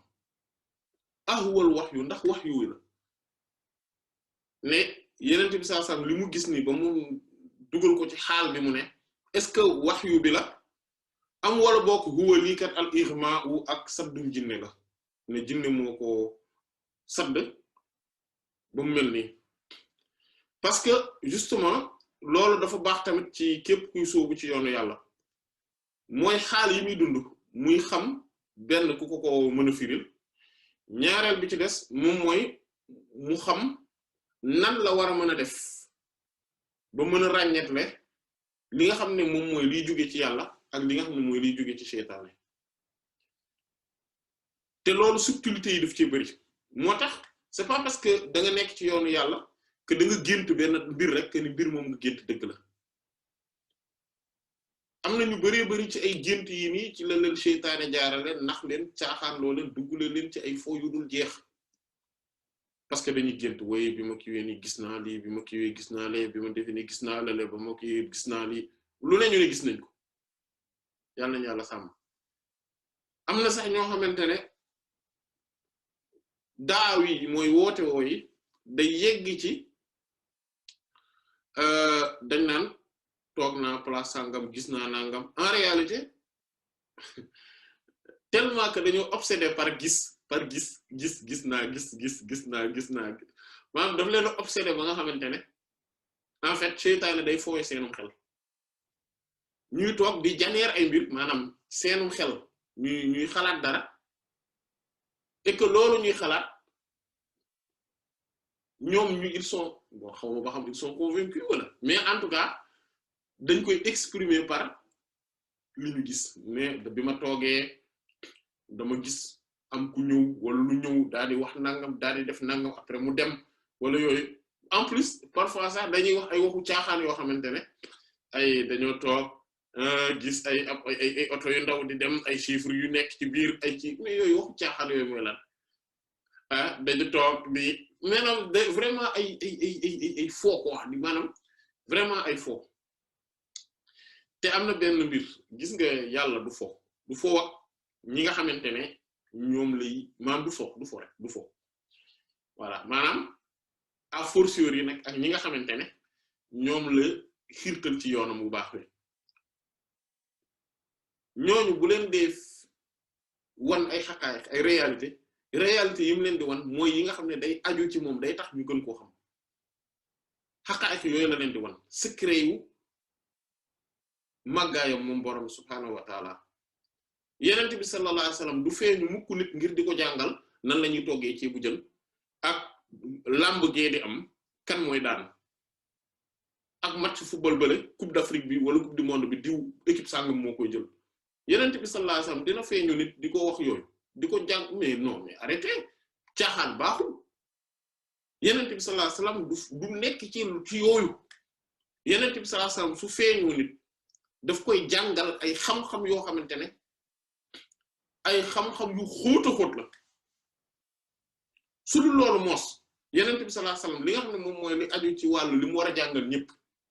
ahwal wahyu ndax wahyu la ne yenent bi sallallahu alayhi wasallam li mu gis ni ba mu dugal ko ci xaal bi mu ne est-ce que wahyu bi la am wala bokk huwa lii kat al ighma wu ak saddum jinne la ne jinne moo ko sadd ba mu mel nii parce que justement loolu dafa baax tamit ci képp kuy sóobu ci yoonu yàlla mooy xaal yi muy dund muy xam benn ku ko mën a firil ñaareel bi ci des moom mooy mu xam nan la war a mën a def ba mën a ràññeetle li nga xam ne moom mooy liy jóge ci yàlla ak li nga xam ne mooy liy jóge ci seytaane te loolu subtilité yi daf ci bari moo tax c'est pas parce que da nga nekk ci yoonu yàlla que da nga gént benn mbir rek que ni mbir moom nga gént dëgg la am na ñu bari ci ay gént yi nii ci la leen seytaane jaarale nax leen caaxaan loo leen duggule leen ci ay fo yu dul jeex parce que dañuy gént woy bi ma kiiwee ni gis naa lii bi ma kiiwee gis naa lee bi ma defee ni gis naa lale ba ma kiiwee gis naa lii lu ne ñu ne gis nañ ko yàlla nañu yàlla sàmm am na sax ñoo xamante ne daaw yi mooy woote woo yi day yegg ci dañ naan toog naa place sangam gis naa nangam en réalité tellement que dañoo obsédé par gis naa maanaam daf leen obsédé ba nga xamante ne en fait seytaane day foowe seenum xel ñuy toog di janeer ay mbir maanaam seenum xel ñuy xalaat dara et que loolu ñuy xalaat ñoom ils sont bon xaw ma ba xam ils sont convaincus wala mais en tout cas dañ koy exprimer par li ñu gis mais bi ma toogee dama gis am ku ñëw wala lu ñëw daal di wax nangam daal di def nangam après mu dem wala yooyu en plus parfois sax dañuy wax ay waxu caaxaan yoo xamante ne ay dañoo toog gis ay oto yu ndaw di dem ay chiffres yu nekk ci biir ay ci mais yooyu waxu caaxaan yooyu mooy lan dañu toog di maanaam vraiment ay faux quoi di maanaam vraiment ay faux te am na benn mbir gis nga yàlla du faux ak ñi nga xamante ne ñoom lay maanaam du faux voilà maanaam à fortiori nag ak ñi nga xamante ne ñoom la xiirtal ci yoonam bu baax bi ñooñu bu leen dee wan ay xaqaayiq ay réalité yi mu leen di wan mooy yi nga xam ne day aju ci moom day tax ñu gën koo xam xaqaayiq yooyu la leen di wan secret yu màggaayam moom borom subhaanahu wa taala yenent bi sallallahu alayhi wasallam du feeñu mukk nit ngir di ko jàngal nan la ñuy toggee ceebu jën ak lamb gee di am kan mooy daan ak match football bële coupe d'Afrique bi wala coupe du monde bi diw équipe sàngam moo koy jël yenent bi sallallahu alayhi wasallam dina feeñu nit di ko wax yooyu di ko jàng mais non mais arrêtez caaxaan baaxul yenent bi sallallahu alayhi wasallam du nekk ci yooyu yenent bi sallallahu alayhi wasallam su feeñu nit daf koy jàngal ay xam-xam yoo xamante ne ay xam-xam yu xóota xóot la su dul loolu moos yenent bi sallallahu alayhi wasallam li nga xam ne moom mooy li aju ci wàllu li mu war a jàngal ñëpp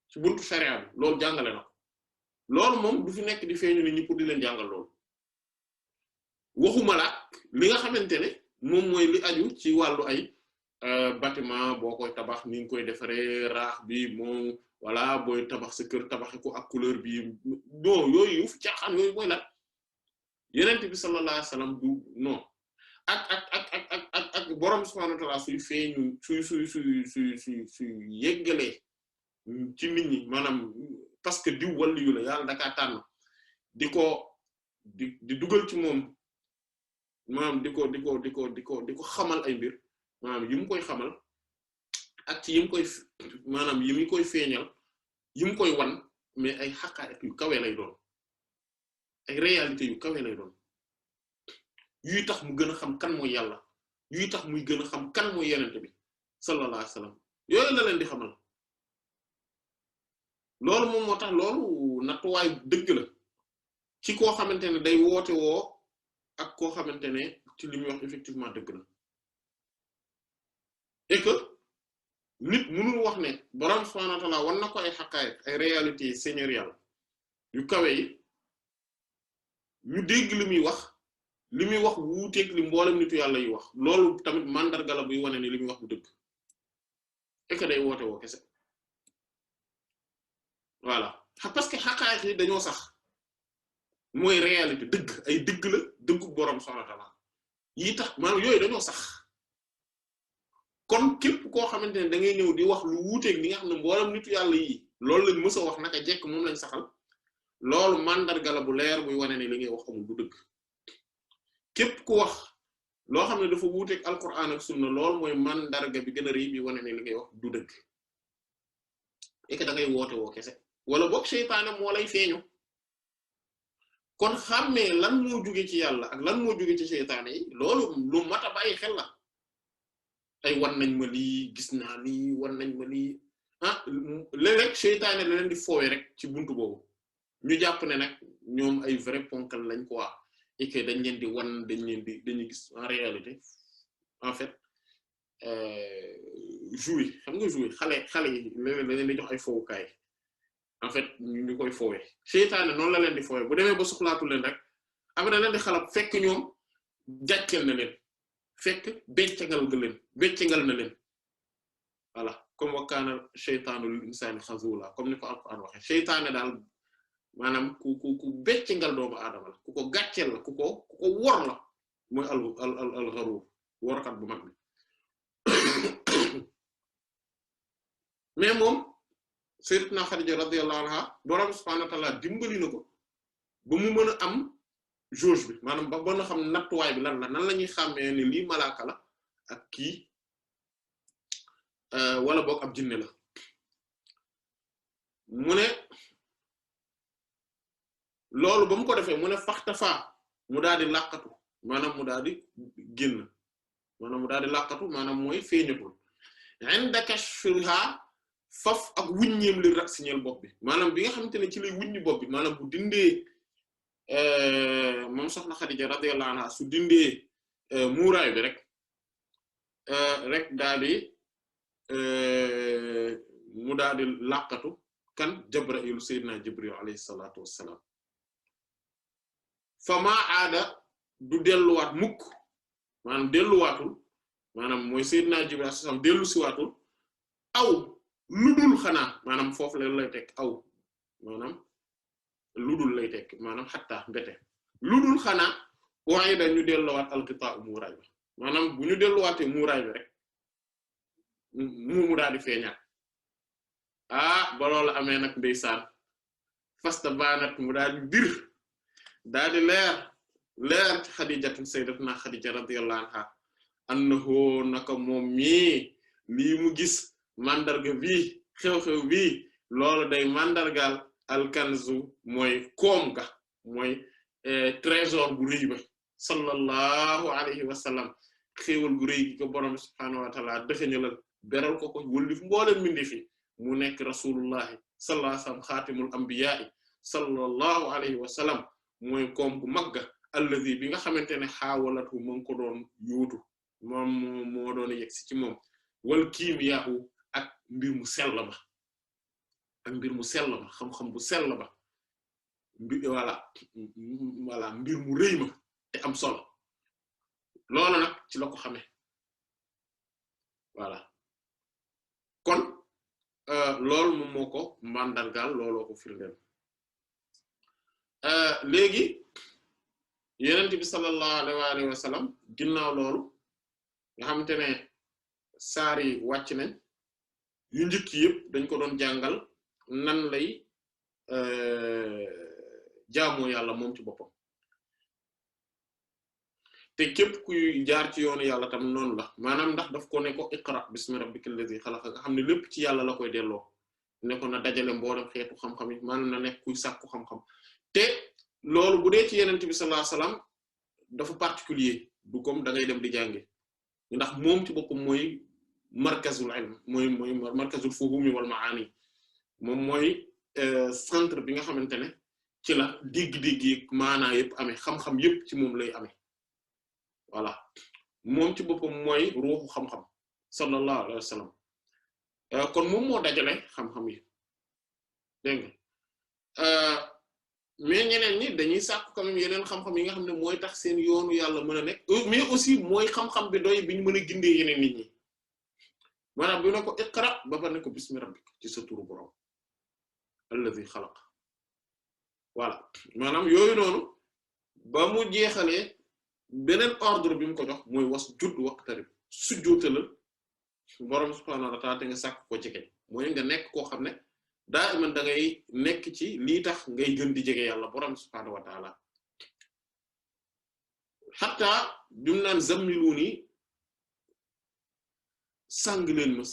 ci buntu sharia bi loolu jàngale na ko loolu moom du fi nekk di feeñu nit ñi pour di leen jàngal loolu waxuma la li nga xamante ne moom mooy li aju ci wàllu ay bâtiment boo koy tabax ni nga koy defaree raax bi moom voilà booy tabax sa kër tabaxe ko ak couleur bi non yooyu yu fi caaxaan yooyu mooy la yenent bi sallallahu alayhi wasallam du non ak borom subhanahu wa ta'ala suy feeñu suy yeggalee ci nit ñi maanaam parce que diw wàllu yu la yàlla dakaa tànn di dugal ci moom maanaam di ko xamal ay mbir maanaam yi mu koy xamal ak ci yi mu koy maanaam yi mu koy feeñal yi mu koy wan mais ay xaqaa'iq yu kawe lay doon ay réalité yu kawe lay doon yuy tax mu gën a xam kan mooy yàlla yuy tax muy gën a xam kan mooy yenente bi sallallahu alayhi wasallam yooyu la leen di xamal loolu moom moo tax loolu nattuwaay dëgg la ci koo xamante ne day woote woo ak koo xamante ne ci li muy wax effectivement dëgg la et que nit mënul wax ne borom subhanahu wa ta'ala wan na ko ay xaqaayiq ay réalités seigneuriales yu kawe yi ñu dégg li muy wax wuuteeg li mboolem nitu yàlla yi wax loolu tamit mandarga la buy wane ni li muy wax bu dëgg et que day woote woo kese voilà parce que xaqaayiq yi dañoo sax mooy réalité dëgg ay dëgg la dëggu borom subhanahu wa ta'ala yi tax maanaam yooyu dañoo sax kon képp koo xamante ne da ngay ñëw di wax lu wuuteeg li nga xam ne mboolem nitu yàlla yi loolu lañ mës a wax naka jekk moom lañ saxal loolu mandarga la bu leer buy wane ne li ngay wax amul du dëgg képp ku wax loo xam ne dafa wuuteeg alquran ak sunna loolu mooy mandarga bi gën a rëy bi wane ne li ngay wax du dëgg et que da ngay woote woo kese wala boog seytaane moo lay feeñu kon xàmmee lan moo jóge ci yàlla ak lan moo jóge ci seytaane yi loolu lu mat a bàyyi xel la ay wan nañ ma lii gis naa lii wan nañ ma lii léeg-léeg seytaane la leen di foowe rek ci buntu boobu ñu jàpp ne nag ñoom ay vrai ponkal lañ quoi et que dañ leen di wan dañuy gis en réalité en fait jouer xam nga jouer xale yi léeg-léeg dañ leen di jox ay fowukaay en fait ñu koy foowe seytaane noonu la leen di foowe bu demee ba soxlaatu leen rek après da leen di xalab fekk ñoom jàcceel na leen fekk beccangal na leen voilà comme wa kaana shaytaanu lil insaani xazula comme ni ko Alxuraan waxe seytaane daal maanaam ku beccangal doomu aadama la ku ko gàcceel la ku ko wor la mooy al gharuur workat bu mag bi mais moom sayyidatuna Xadiija radiyallahu anha borom subhaanahu wa ta'aala dimbali na ko ba mu mën a am jauge bi maanaam ba mën a xam nattuwaay bi lan la nan la ñuy xàmmee ni lii malaaka la ak kii wala boog ab jinne la mu ne loolu ba mu ko defee mu ne faxtafa mu daal di làqatu maanaam mu daal di génn maanaam mu daal di làqatu maanaam mooy feeñatul inda kashfiha faf ak wuññeem li rak siñeel bopp bi maanaam bi nga xamante ne ci lay wuññi bopp bi maanaam bu dindee moom soxna Xadija radiyallahu anha su dindee muuraay bi rek daal di mu daal di làqatu kan Jibril sayyidina Jibril alayhi salatu wassalam fa maa aada du delluwaat mukk maanaam delluwaatul maanaam mooy sayyidina Jibril alayhi salaam dellu siwaatul aw lu dul xanaa maanaam foofu la lay teg aw maanaam ludul lay tekki maanaam xatta mbete ludul xanaa waaye dañu delluwaat alqitaa muuraay ba maanaam bu ñu delluwaatee muuraay bi rek mu daal di feeñaat ba loolu amee nag ndeysaan fasta baanat mu daal di bir daal di leer ci Xadijatu sayyidatuna Xadija radiyallahu anha annahu naka moom mii lii mu gis mandarga bii xew-xew bii loolu day mandargaal alkanzu mooy koom ga mooy trésor bu rëy ba sallallahu alayhi wa sallam xéewal gu rëy gi ko borom subhaanahu wa ta'ala dëxëñalal beral ko wëllif mboolem mindi fi mu nekk rasulullahi sallallahu alayhi wa sallam xaatimul anbiya'i sallallahu alayhi wa sallam mooy koom bu magga allazi bi nga xamante ne xaawalatu mu ngi ko doon yuutu moom moo doon yegsi ci moom wal kiimiyaahu ak mbir mu sell ba xam-xam bu sell ba voilà mbir mu rëy ma te am solo loolu nag ci la ko xamee voilà kon loolu moom moo ko mandargaal looloo ko firndeel léegi yenent bi sallallahu alayhi wa sallam ginnaaw loolu nga xamante ne saar yi wàcc nañ yu njëkk yëpp dañ ko doon jàngal nan lay jaamoo yàlla moom ci boppam te képp kuy jaar ci yoonu yàlla tam noonu la maanaam ndax daf ko ne ko iqra bismi rabbikal ladhi xalaq nga xam ne lépp ci yàlla la koy delloo ne ko na dajale mboolem xeetu xam-xam yi maanaam na nekk kuy sàkku xam-xam te loolu bu dee ci yenent bi sallallahu alayhi wasallam dafa particulier du comme da ngay dem di jànge ndax moom ci boppam mooy markazul ilm mooy markazul fuhumi wal maani moom mooy centre bi nga xamante ne ci la dégg-dégg yi maanaa yëpp amee xam-xam yëpp ci moom lay amee voilà moom ci boppam mooy ruuxu xam-xam sallallahu alayhi wa sallam kon moom moo dajale xam-xam yi dégg nga mais ñeneen ñi dañuy sàkku quand même yeneen xam-xam yi nga xam ne mooy tax seen yoonu yàlla mën a nekk mais aussi mooy xam-xam bi doy bi ñu mën a gindee yeneen nit ñi maanaam bi ne ko iqra ba fa ne ko bismi rabbik ci sa turu borom allazi xalaq voilà maanaam yooyu noonu ba mu jeexalee beneen ordre bi mu ko jox mooy wasjud waqtarib sujjóotalal borom subhaanahu wa ta'aala te nga sàkk ko jege mooy nga nekk koo xam ne daa iman da ngay nekk ci lii tax ngay gën di jege yàlla borom subhaanahu wa ta'aala hatta bi mu naan zammiluni sàng leen ma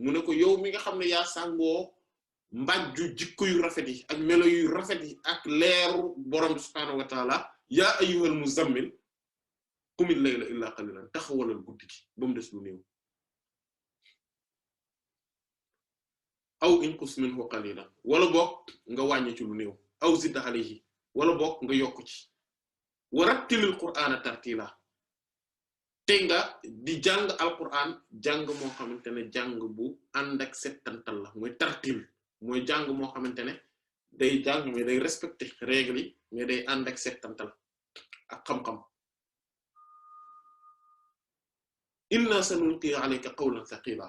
mu ne ko yow mi nga xam ne yaa sàngoo mbàjju jikko yu rafet yi ak melo yu rafet yi ak leeru borom subhaanahu wa ta'aala yaa ayyuhal muzammil qumil layla illa qalilan taxawalal guddi gi ba mu des lu néew aw inqus minhu qalilan wala bokk nga wàññi ci lu néew aw zid alayhi wala bokk nga yokk ci wa rattilil qur'ana tartila te nga di jàng alquran jàng moo xamante ne jàng bu ànd ak settantal la mooy tartil mooy jàng moo xamante ne day jàng mais day respecter règles yi mais day ànd ak settantal ak xam-xam inna sanulqi alayka qawlan thaqila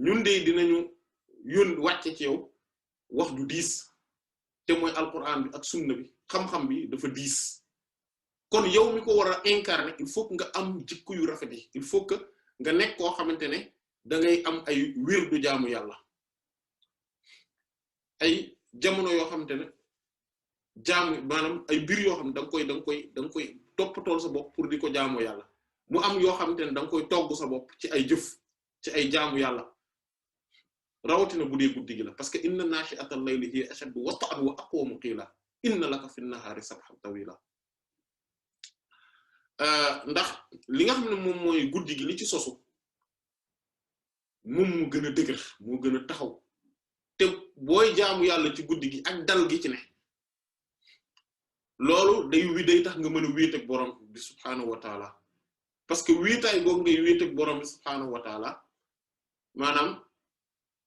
ñun de dinañu wàcce ci yow wax ju diis te mooy alquran bi ak sunna bi xam-xam bi dafa diis kon yow mi ko war a incarner il faut que nga am jikko yu rafet yi il faut que nga nekk koo xamante ne da ngay am ay wirdu jaamu yàlla ay jamono yoo xamante ne jaamu maanaam ay mbir yoo xam ne da nga koy toppatool sa bopp pour di ko jaamu yàlla mu am yoo xamante ne da nga koy togg sa bopp ci ay jëf ci ay jaamu yàlla rawatina bu dee guddi gi la parce que inna nashi'atal layli hiya ashaddu wat'an wa aqwamu qila inna laka fin nahari sabhan tawila ndax li nga xam ne moom mooy guddi gi li ci sosu moom mu gën a dëgër moo gën a taxaw te booy jaamu yàlla ci guddi gi ak dal gi ci ne loolu day tax nga mën a wéet ak borom bi subhaanahu wa taala parce que wéetaay boobu ngay wéet ak borom bi subhaanahu wa taala maanaam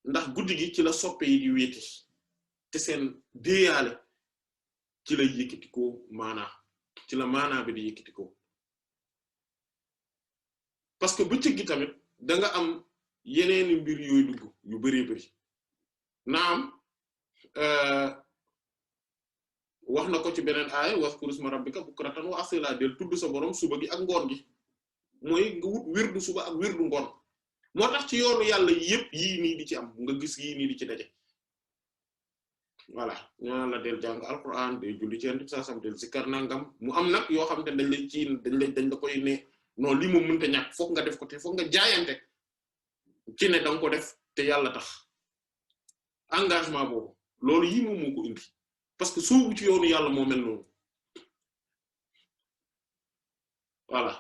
ndax guddi gi ci la soppe yi di wéeti te seen déeyaale ci la yëkkatikoo ci la maanaa bi di yëkkatikoo parce que bëccëg gi tamit da nga am yeneeni mbir yooyu dugg yu bari naam wax na ko ci beneen aaya wazkur isma rabbika bukratan wa asila del tudd sa borom suba gi ak ngoon gi mooy nga wut wirdu suba ak wirdu ngoon moo tax ci yoonu yàlla yépp yii nii di ci am nga gis yii nii di ci daje voilà ñoo la del jàng alquran day julli ci yonent bi sallallahu alayhi wasallam del zikar nangam mu am nag yoo xam te dañ lay ci dañ la koy ne non lii moom mënta ñàkk foog nga def ko te foog nga jaayante ci ne danga ko def te yàlla tax engagement boobu loolu yii moom moo ko indi parce que soobu ci yoonu yàlla moo mel noonu voilà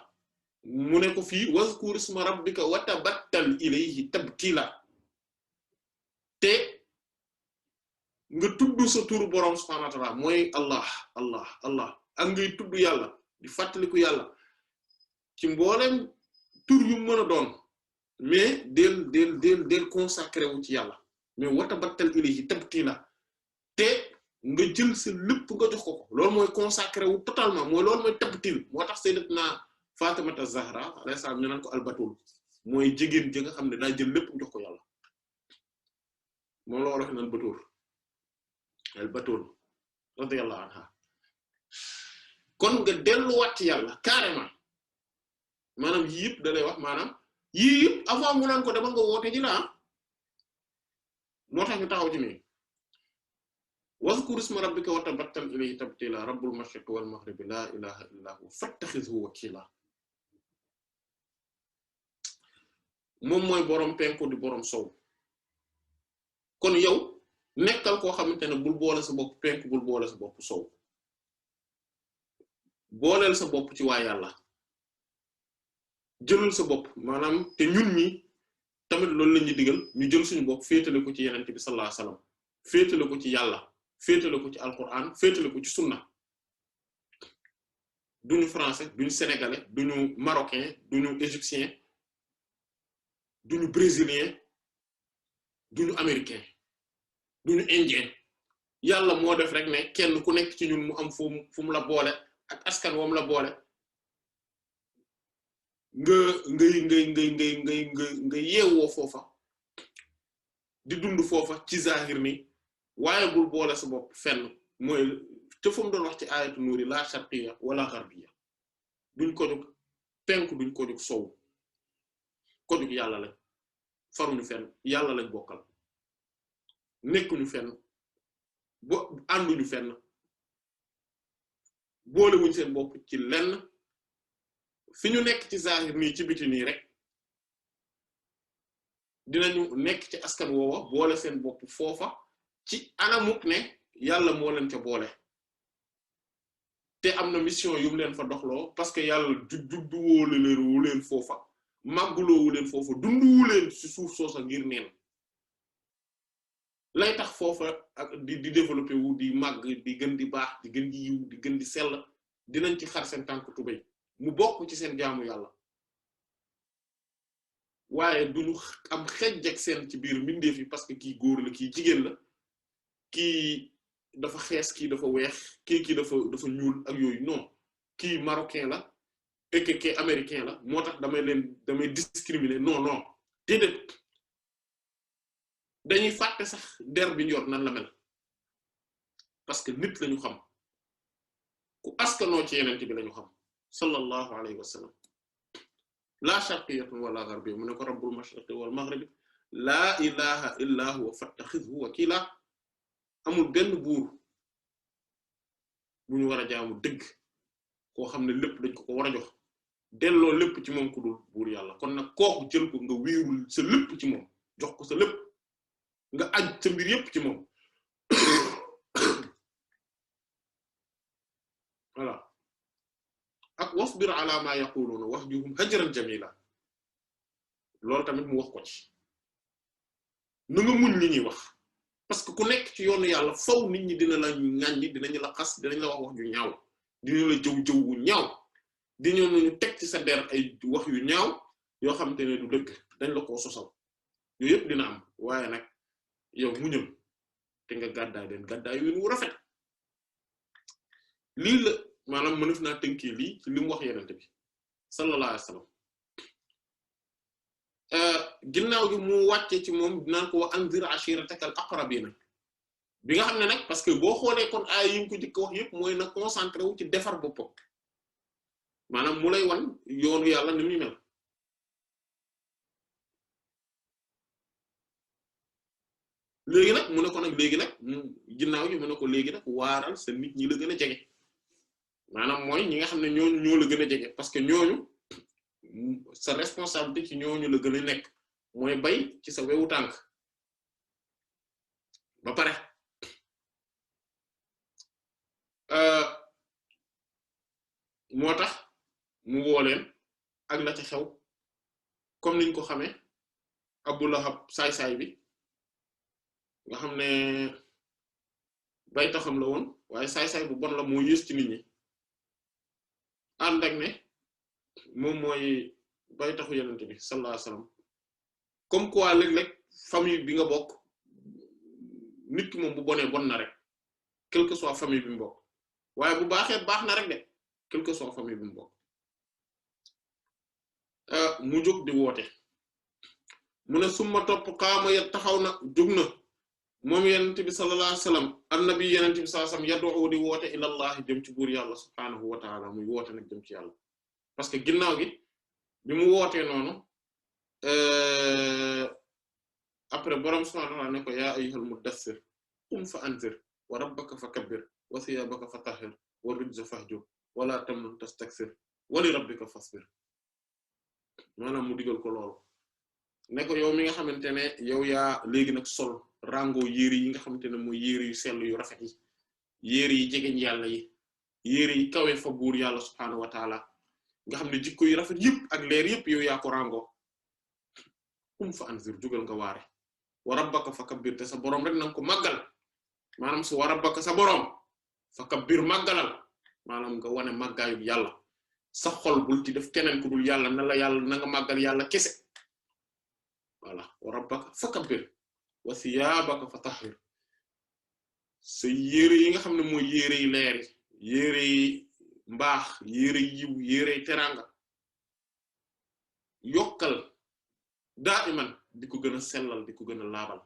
mu ne ko fii wazkur isma rabbika wa tabattal ilayhi tabtila te nga tudd sa turu boroom subhaanahu wa ta'aala mooy allah allah allah ak ngay tudd yàlla di fàttaliku yàlla ci mboolem tur yu mën a doon mais del consacré wu ci yàlla mais wa tabattal ilayhi tabtila te nga jël sa lépp nga jox ko loolu mooy consacré wu totalement mooy loolu mooy tabtil moo tax sayyidatuna Fatimata Zahra alayhi salaam ñu naan ko albatul mooy jigéen ji nga xam ne daa jël lépp jox ko yàlla moom la war a naan batul albatul radiyallahu anha kon nga delluwaat ci yàlla carrément maanaam yii yëpp da lay wax maanaam yii yëpp avant mu naan ko demal nga woote ji la moo tax ñu taxaw ci nii wazkur isma rabbika wa tabattal ilayhi tabtila rabbul mashriqi wal maghribi la ilaha illa huwa fattakhidhu wakila moom mooy boroom penku di boroom sow kon yow nekkal koo xamante ne bul boole sa bopp penku bul boole sa bopp sow booleel sa bopp ci waa yàlla jëlal sa bopp maanaam te ñun ñi tamit loolu la ñuy digal ñu jël suñu bopp féetale ko ci yenente bi sallallahu alayhi wasallam féetale ko ci yàlla féetale ko ci alquran féetale ko ci sunna duñu français duñu sénégalais duñu marocain duñu égyptien duñu brésilien duñu américain duñu indien yàlla moo def rek ne kenn ku nekk ci ñun mu am fu mu la boole ak askan wam la boole nga yeewoo foofa di dund foofa ci zahir ni waaye bul boole sa bopp fenn mooy te fu mu doon wax ci ayatu nuuri la sharqiyya wala gharbiyya duñ ko jóg penku duñ ko jóg sow ko jóg yàlla lañ faruñu fenn yàlla lañ bokkal nekkuñu fenn ànduñu fenn boolewuñ seen bopp ci lenn fi ñu nekk ci zahir nii ci biti nii rek dinañu nekk ci askan woowa boole seen bopp foofa ci anamuk ne yàlla moo leen ca boole te am na mission yu mu leen fa doxloo parce que yàlla judduwoo leen foofa màgguloowu leen foofa dunduwu leen ci suuf soosa ngir neen lay tax foofa ak di développer wu di màgg di gën di baax di gën di yiw di gën di sell dinañ ci xar seen tànk tubéy mu bokk ci seen jaamu yàlla waaye duñu am xejjeg seen ci biir mbindeef yi parce que kii góor la kii jigéen la kii dafa xees kii dafa weex kii dafa ñuul ak yooyu non kii marocain la et que américain la moo tax damay discriminer non déedéet dañuy fàtte sax der bi ñor nan la mel parce que nit lañu xam ku askanoo ci yeneen bi lañu xam sallallahu alayhi wa sallam la sharqiyyatun wala gharbiyya mu ne ko rabbul mashriqi wal maghribi laa ilaha illa huwa fattakhidhu wakila amul benn buur bu ñu war a jaamu dëgg koo xam ne lépp dañ ko war a jox delloo lépp ci moom ku dul buur yàlla kon nag kooku jël ko nga wéerul sa lépp ci moom jox ko sa lépp nga aj sa mbir yépp ci moom voilà ak wasbir ala ma yaquluna wahjuhum hajran jamila loolu tamit mu wax ko ci na nga muñ li ñuy wax parce que ku nekk ci yoonu yàlla faw nit ñi dina la ŋàññi dinañu la xas dinañ la wax ju ñaaw dinañu la jëw wu ñaaw dinañu teg ci sa der ay wax yu ñaaw yoo xamante ne du dëgg dañ la koo sosal yooyu yëpp dina am waaye nag yow muñal te nga gàddaay leen gàddaay yu wu rafet lii la maanaam mënef naa tënkee lii ci li mu wax yenente bi sallallahu alayhi wasallam ginnaaw gi mu wàcce ci moom dinaan ko wa anzir ashiratakal aqrabina bi nga xam ne nag parce que boo xoolee kon ay yi ko jëkk wax yëpp mooy na concentré wu ci defar boppam maanaam mu lay wan yoonu yàlla ni muy mel léegi nag mu ne ko nag léegi nag ginnaaw gi mu ne ko léegi nag waaral sa nit ñi la gën a jege maanaam mooy ñi nga xam ne ñooñu ñoo la gën a jege parce que ñooñu sa responsabilité ci ñooñu la gën a nekk mooy bay ci sa wewu tànk ba pare moo tax mu woo leen ak la ca xew comme niñ ko xamee Abu Lahab saay-saay bi nga xam ne bay taxam la woon waaye saay-saay bu bon la moo yées ci nit ñi ànd ak ne moom mooy bay taxu yenente bi sallallahu alayhi wasallam comme quoi léeg-léeg famille bi nga bokk nit ki moom bu bonee bon na rek quelle que soit famille bi mu bokk waaye bu baaxee baax na rek de quelle que soit famille bi mu bokk mu jóg di woote mu ne summa topp xaama ya taxaw na jóg na moom yenente bi sallallahu alayhi wasallam annabi yenente bi sallallahu alayhi wasallam yad'u di woote ilallahi jëm ci buur yàlla subhaanahu wa ta'ala muy woote nag jëm ci yàlla parce que ginnaaw gi bi mu wootee noonu après boroom subhaanahu wa ta'ala ne ko yaa ayyuhal muddassir qum fa anzir wa rabbaka fakabbir wa thiyabaka fatahhir wa rujza fahjur wala tamnun tastakthir wa li rabbika fasbir maanaam mu digal ko loolu ne ko yow mi nga xamante ne yow yaa léegi nag sol rango yére yi nga xamante ne mooy yére yu sell yu rafet yi yére yi jegeñ yàlla yi yére yi kawe fa buur yàlla subhaanahu wa ta'ala nga xam ne jikko yu rafet yëpp ak leer yëpp yow yaa ko rango fa anzir jugal nga waare wa rabbaka fakabbir te sa boroom rek nanga ko màggal maanaam su wa rabbaka sa boroom fakabbir màggalal maanaam nga wane màggaayu yàlla sa xol bul ci def keneen ku dul yàlla na la yàlla na nga màggal yàlla kese voilà wa rabbaka fakabbir wa thiyabaka fatahhir sa yére yi nga xam ne mooy yére yi leer yi yére yi mbaax yére yiw yére yi teranga yokkal daa iman di ko gën a sellal di ko gën a laabal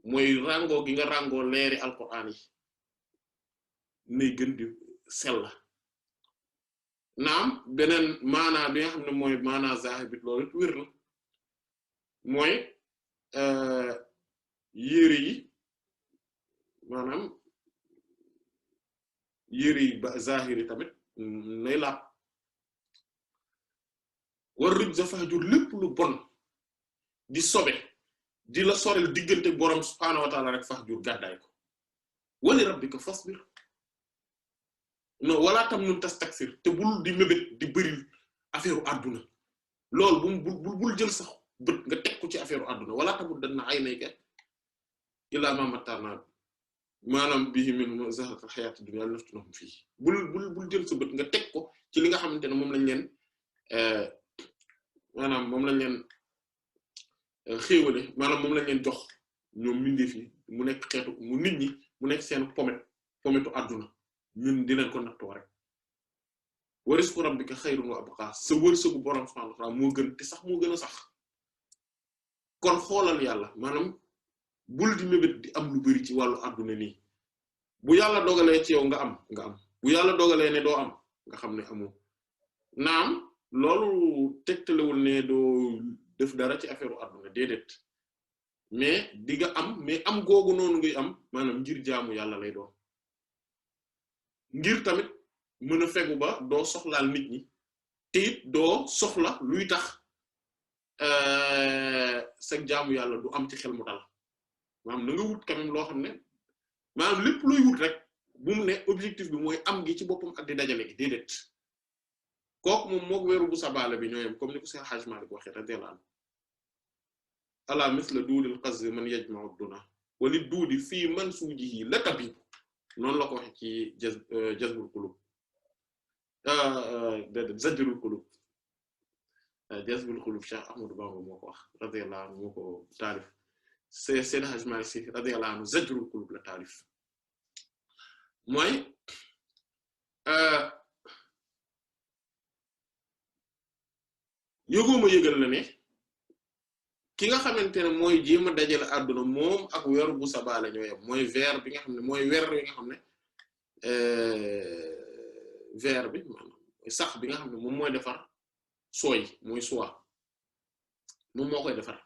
mooy rango gi nga rango leeri alquran yi nay gën di sell naam beneen maanaa bi nga xam ne mooy maanaa zahir bi loolu it wér na mooy yére yi maanaam yére yi ba zahir yi tamit nay laab war rujza fahjur lépp lu bon di sobe di la sorel diggante boroom subhaanahu wa ta'ala rek fahjur gàddaay ko wali rabbika fasbir non wala tamnun tastaksir te bul di mébét di bëril affaire àdduna loolu bul jël sax bët nga teg ko ci affaire àdduna wala tamuddanna aynayka ilaa maa matta'naa maanaam bihi min zahratil hayaatid dunya linaftinahum fiihi bul jël sa bët nga teg ko ci li nga xamante ne moom lañ leen maanaam moom lañ leen xéewale maanaam moom lañ leen jox ñoom mbindeef yi mu nekk xeetu mu nit ñi mu nekk seen pometu àdduna ñun di leen ko nattoo rek wa rizqu rabbika xayrun wa abqa sa wërsëgu borom subhanahu wa ta'ala moo gën te sax moo gën a sax kon xoolal yàlla maanaam bul di mébét di am lu bari ci wàllu àdduna nii bu yàlla dogalee ci yow nga am bu yàlla dogalee ne doo am nga xam ne amoo naam loolu tegtalewul ne doo def dara ci affaire àdduna déedéet mais di nga am mais am googu noonu ngay am maanaam ngir jaamu yàlla lay doon ngir tamit mën a fegu ba doo soxlaal nit ñi te it doo soxla luy tax sa jaamu yàlla du am ci xel mu dal maanaam na nga wut quand même loo xam ne maanaam lépp luy wut rek bu mu ne objectif bi mooy am gi ci boppam ak di dajale gi déedéet kooku moom mook weeru bu sabaale bi ñooyam comme ni ko Seex Hajj Maalik waxee radiyallahu anhu ala misla duudil qazzi man yajma'u duna wali duudi fii mansuujihi la tabib noonu la ko waxee ci jazbul qulub zajrul qulub jazbul qulub Cheikh Ahmadou Bamba moo ko wax radiyallahu anhu moo ko taalif Seex Hajj Maalik Si radiyallahu anhu zajrul qulub la taalif mooy yëgoo ma yëgal la ne ki nga xamante ne mooy jéem a dajale àdduna moom ak wer bu sabaale ñoo yem mooy ver bi nga xam ne mooy wer bi nga xam ne ver bi maanaam sax bi nga xam ne moom mooy defar sooy mooy soie moom moo koy defar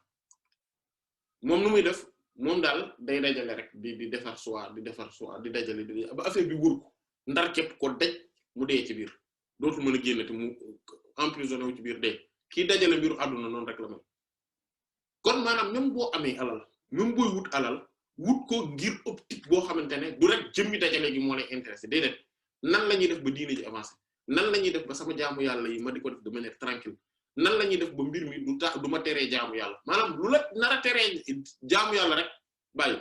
moom nu muy def moom daal day dajale rek di defar soie di defar soie di dajale ba affaire bi wër ko ndar képp ko daj mu dee ci biir dootul mën a génnati mu emprisonné wu ci biir dee kii dajale mbiru àdduna noonu rek la mel kon maanaam même boo amee alal même booy wut alal wut ko ngir optique boo xamante ne du rek jëmmi dajale gi moo lay intéressé déedéet nan la ñuy def ba diine ji avancé nan la ñuy def ba sama jaamu yàlla yi ma di ko def de manière tranquille nan la ñuy def ba mbir mi du tax du ma teree jaamu yàlla maanaam lu la nar a teree jaamu yàlla rek bàyyi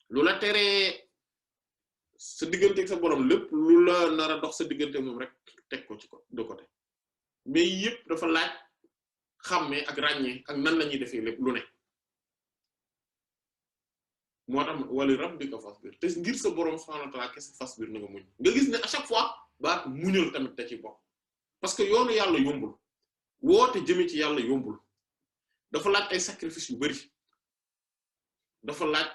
lu la teree sa diggante ak sa borom lépp lu la nar a dox sa diggante moom rek teg ko ci ko de côté mais yëpp dafa laaj xàmmee ak ràññee ak nan la ñuy defee lépp lu ne moo tax wali rabbika fasbir te ngir sa borom subhanahu wa ta'ala kese fasbir na nga muñ nga gis ne à chaque fois baat muñal tamit da ci bokk parce que yoonu yàlla yombul woote jëme ci yàlla yombul dafa laaj ay sacrifice yu bari dafa laaj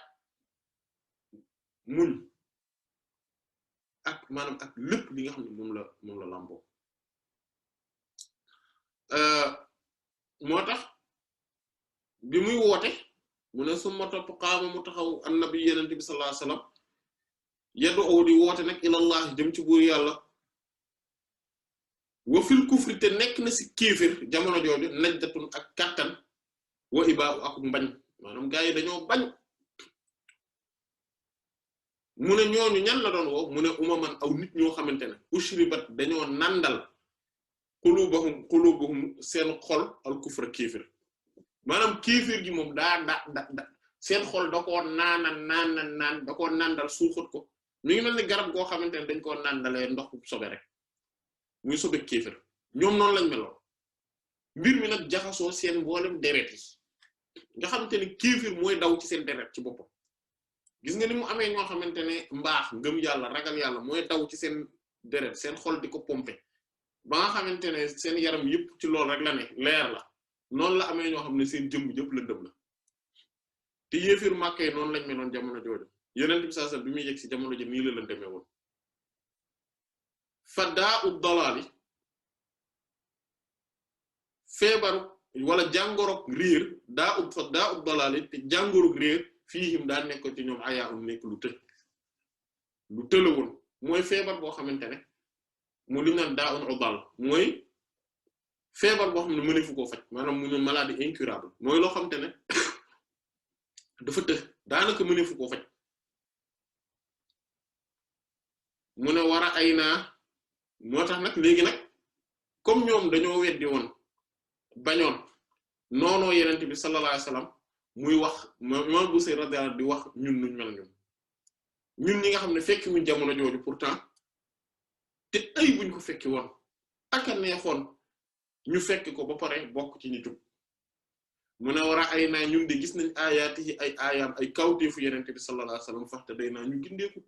muñ ak maanaam ak lépp li nga xam ne moom la lamboo moo tax bi muy woote mu ne summa topp qaama mu taxaw annabi yenente bi sallallahu alayhi wasallam yad'u di woote nag ilallah jëm ci buur yàlla wa fil kufri te nekk na ci kéefër jamono jooju najdatun ak kattan wa ibaa ak mbañ maanaam gaa yi dañoo bañ mu ne ñooñu ñan la doon mu ne umaman aw nit ñoo xamante ne ushribat dañoo nandal qulubuhum seen xol al kufra kéefër maanaam kéefër gi moom da seen xol da koo naan da koo nandal suuxat ko mi ngi mel ni garab goo xamante ne dañ koo nandalee ndox sobe rek muy sobe kéefër ñoom noonu lañ meloon mbir mi nag jaxasoo seen mboolem deret yi nga xamante ne kéefër mooy daw ci seen deret ci boppam gis nga ni mu amee ñoo xamante ne mbaax ngëm yàlla ragal yàlla mooy daw ci seen deret seen xol di ko pomper ba nga xamante ne seen yaram yëpp ci loolu rek la ne leer la noonu la amee ñoo xam ne seen jëmm yëpp lëndëm la te yéefir Makka noonu lañ meloon jamono jooju Yonent bi sallallahu alayhi wasallam bi muy yegg ci jamono ji nii la lëndëmee woon fadaa ud dalaali feebaru wala jàngorog réer daa ud dalaali te jàngorog réer fiihim daa nekk ci ñoom ayaa nekk lu tëla woon mooy feebar boo xamante ne mu li naan daa un udal mooy feebar boo xam ne mënefu koo faj maanaam mu ne maladie incurable mooy loo xamante ne dafa të daanaka mënefu koo faj mu ne war a ay naa moo tax nag léegi nag comme ñoom dañoo weddi woon bañoon noonoo yenent bi sallallahu alayhi wasallam muy wax imam Busayri radiyallahu di wax ñun nuñ mel ñun ñi nga xam ne fekki wuñ jamono jooju pourtant te ay buñ ko fekki woon ak a neexoon ñu fekk ko ba pare bokk ci ñu jub mu ne war a ay naa ñun de gis nañ aayaati yi ay aayaam ay kawteefu yenente bi sallallahu alayhi wasallam faxte day naa ñu gindeeku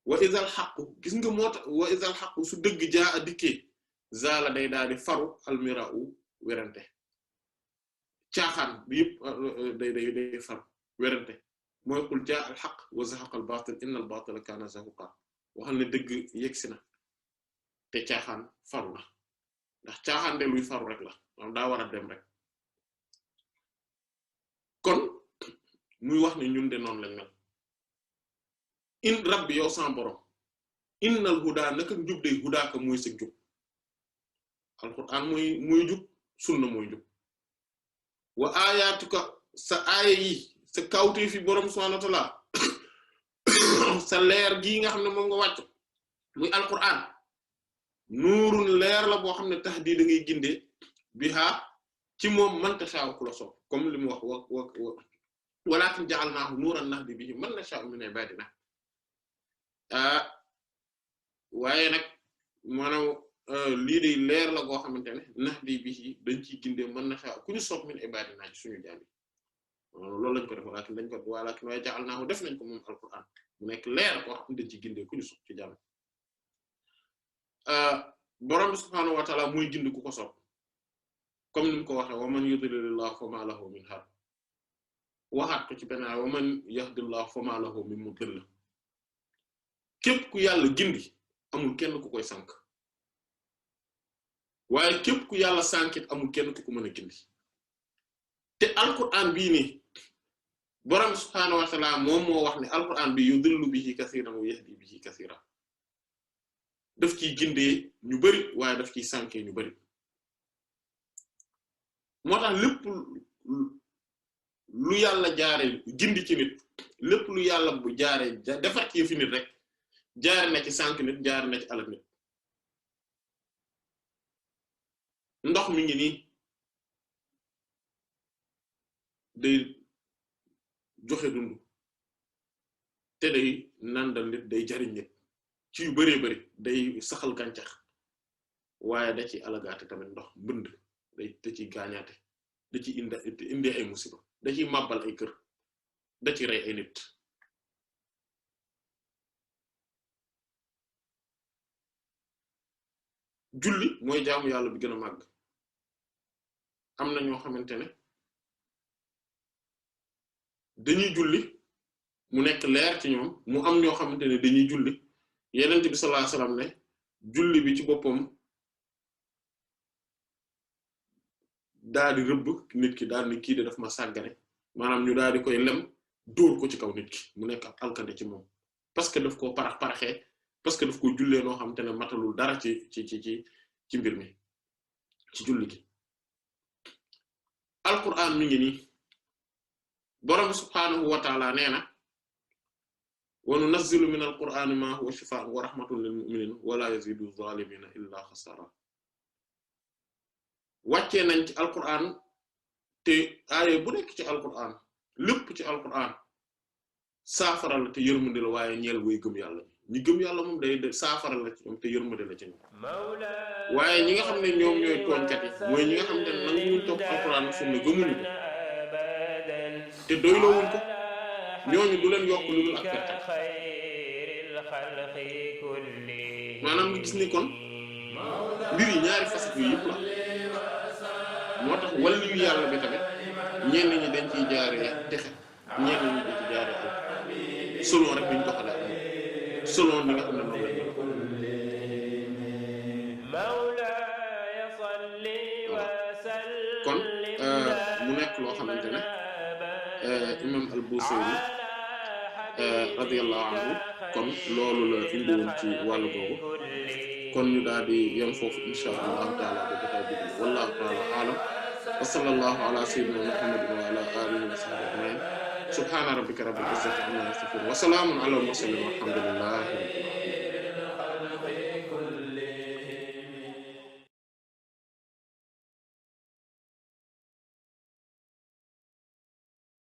wa izal xaqu gis nga moo tax wa izal xaqu su dëgg jaa a dikkee zaala day daal di faru almirau werante caaxaan bi yëpp day faru werante mooy qul jaa al xaq wa zahaqa al baatil inna al baatila kaana zahuqa waxal ne dëgg yegsi na te caaxaan faru na ndax caaxaan de luy faru rek la moom daa war a dem rek kon muy wax ne ñun de noonu lañ mel in rabbi yow sama borom innal huda naka njub de huda ka mooy sa jub alquran mooy jub sunna mooy jub wa ayatuka sa aaya yi sa kawte fi borom subhanahu wa ta'ala sa leer gii nga xam ne moom nga wàcc muy alquran nuurun leer la boo xam ne tahdi da ngay ginde biha ci moom man tashaa'u ku la soob comme li mu wax walakin ja'alnaahu nuuran nahdi bihi man nashaa'u min ibadina waaye nag maanaam lii de leer la goo xamante ne nahdi bihi dañ ciy ginde man nashaa'u ku ñu soob min ibadina ci suñu jaam yi loolu lañ ko def walakin waaye ja'alnaahu def nañ ko moom alquran mu nekk leer koo xam ne dañ ciy ginde ku ñu soob ci jaam borom bi subhaanahu wa ta'ala muy gindi ku ko soob comme ni mu ko waxee wa man yudlilillahu fama lahu min had waxaat ko ci benn wa man yahdillahu fama lahu min mudilla képp ku yàlla gindi amul kenn ku koy sànk waaye képp ku yàlla sànkit amul kenn ku ko mën a gindi te alquran bii nii borom subhaanahu wa ta'ala moom moo wax ne alquran bi yudillu bihi kasiran wa yahdi bihi kasiran daf ciy gindee ñu bari waaye daf ciy sànkee ñu bari moo tax lépp lu yàlla jaare gindi ci nit lépp lu yàlla bu jaare defar ci yëfi nit rek jaare na ci sànk nit jaare na ci alak nit ndox mi ngi nii day joxe dund te day nandal nit day jariñ nit ci yu bëree bëri day saxal gàncax waaye da ci alagaate tamit ndox mbënd da ci gaañaate da ci indi ay musiba da ci màbbal ay kër da ci rey ay nit julli mooy jaamu yàlla bi gën a màgg am na ñoo xamante ne dañuy julli mu nekk leer ci ñoom mu am ñoo xamante ne dañuy julli Yonent bi sallallahu alayhi wasallam ne julli bi ci boppam daal di rëbb nit ki daal ni kii de daf ma sàggane maanaam ñu daal di koy lem dóor ko ci kaw nit ki mu nekk ab alkande ci moom parce que daf koo paraxee parce que daf ko jullee noo xamante ne matalul dara ci mbir mi ci julli gi alquran mi ngi nii borom subhaanahu wa ta'ala nee na wa nunazzilu min alqur'ani ma huwa shifaa'un wa rahmatun lil mu'minin wa la yazidu zalimina illa khasara wàccee nañ ci alquran te aaye bu nekk ci alquran lépp ci alquran saafara la te yërmande la waaye ñeel way gëm yàlla ñi gëm yàlla moom day saafara la ci ñoom te yërmande la ci ñoom waaye ñi nga xam ne ñoom ñooy tooñkat yi mooy ñi nga xam ne nanguñu topp alquran sunna gëmuñu ko te doyloowuñ ko ñooñu du leen yokk lu dul ak perte maanaam nga gis ni kon mbir yi ñaari facette yu yëpp la moo tax wàllu yu yàlla bi tamit ñenn ñi dañ ciy jaaree texe ñenn ñi dañ ciy jaaree ak selon rek biñ doxale ak moom selon li nga xam ne noonu lañ kon mu nekk loo xamante ne imam al-Busayri radiyallahu anhu kon loolu la indi woon ci wàllu googu kon ñu daal di yem foofu insha allahu taala ba jotaay bi wallahu taala a'lam wa sallallahu ala sayyidina muhammadin wa ala alihi wa sahbihi ajma'in subhana rabbika rabbil izzati amma yasifun wa salamun ala al mursalin walhamdulillahi rabbil alamin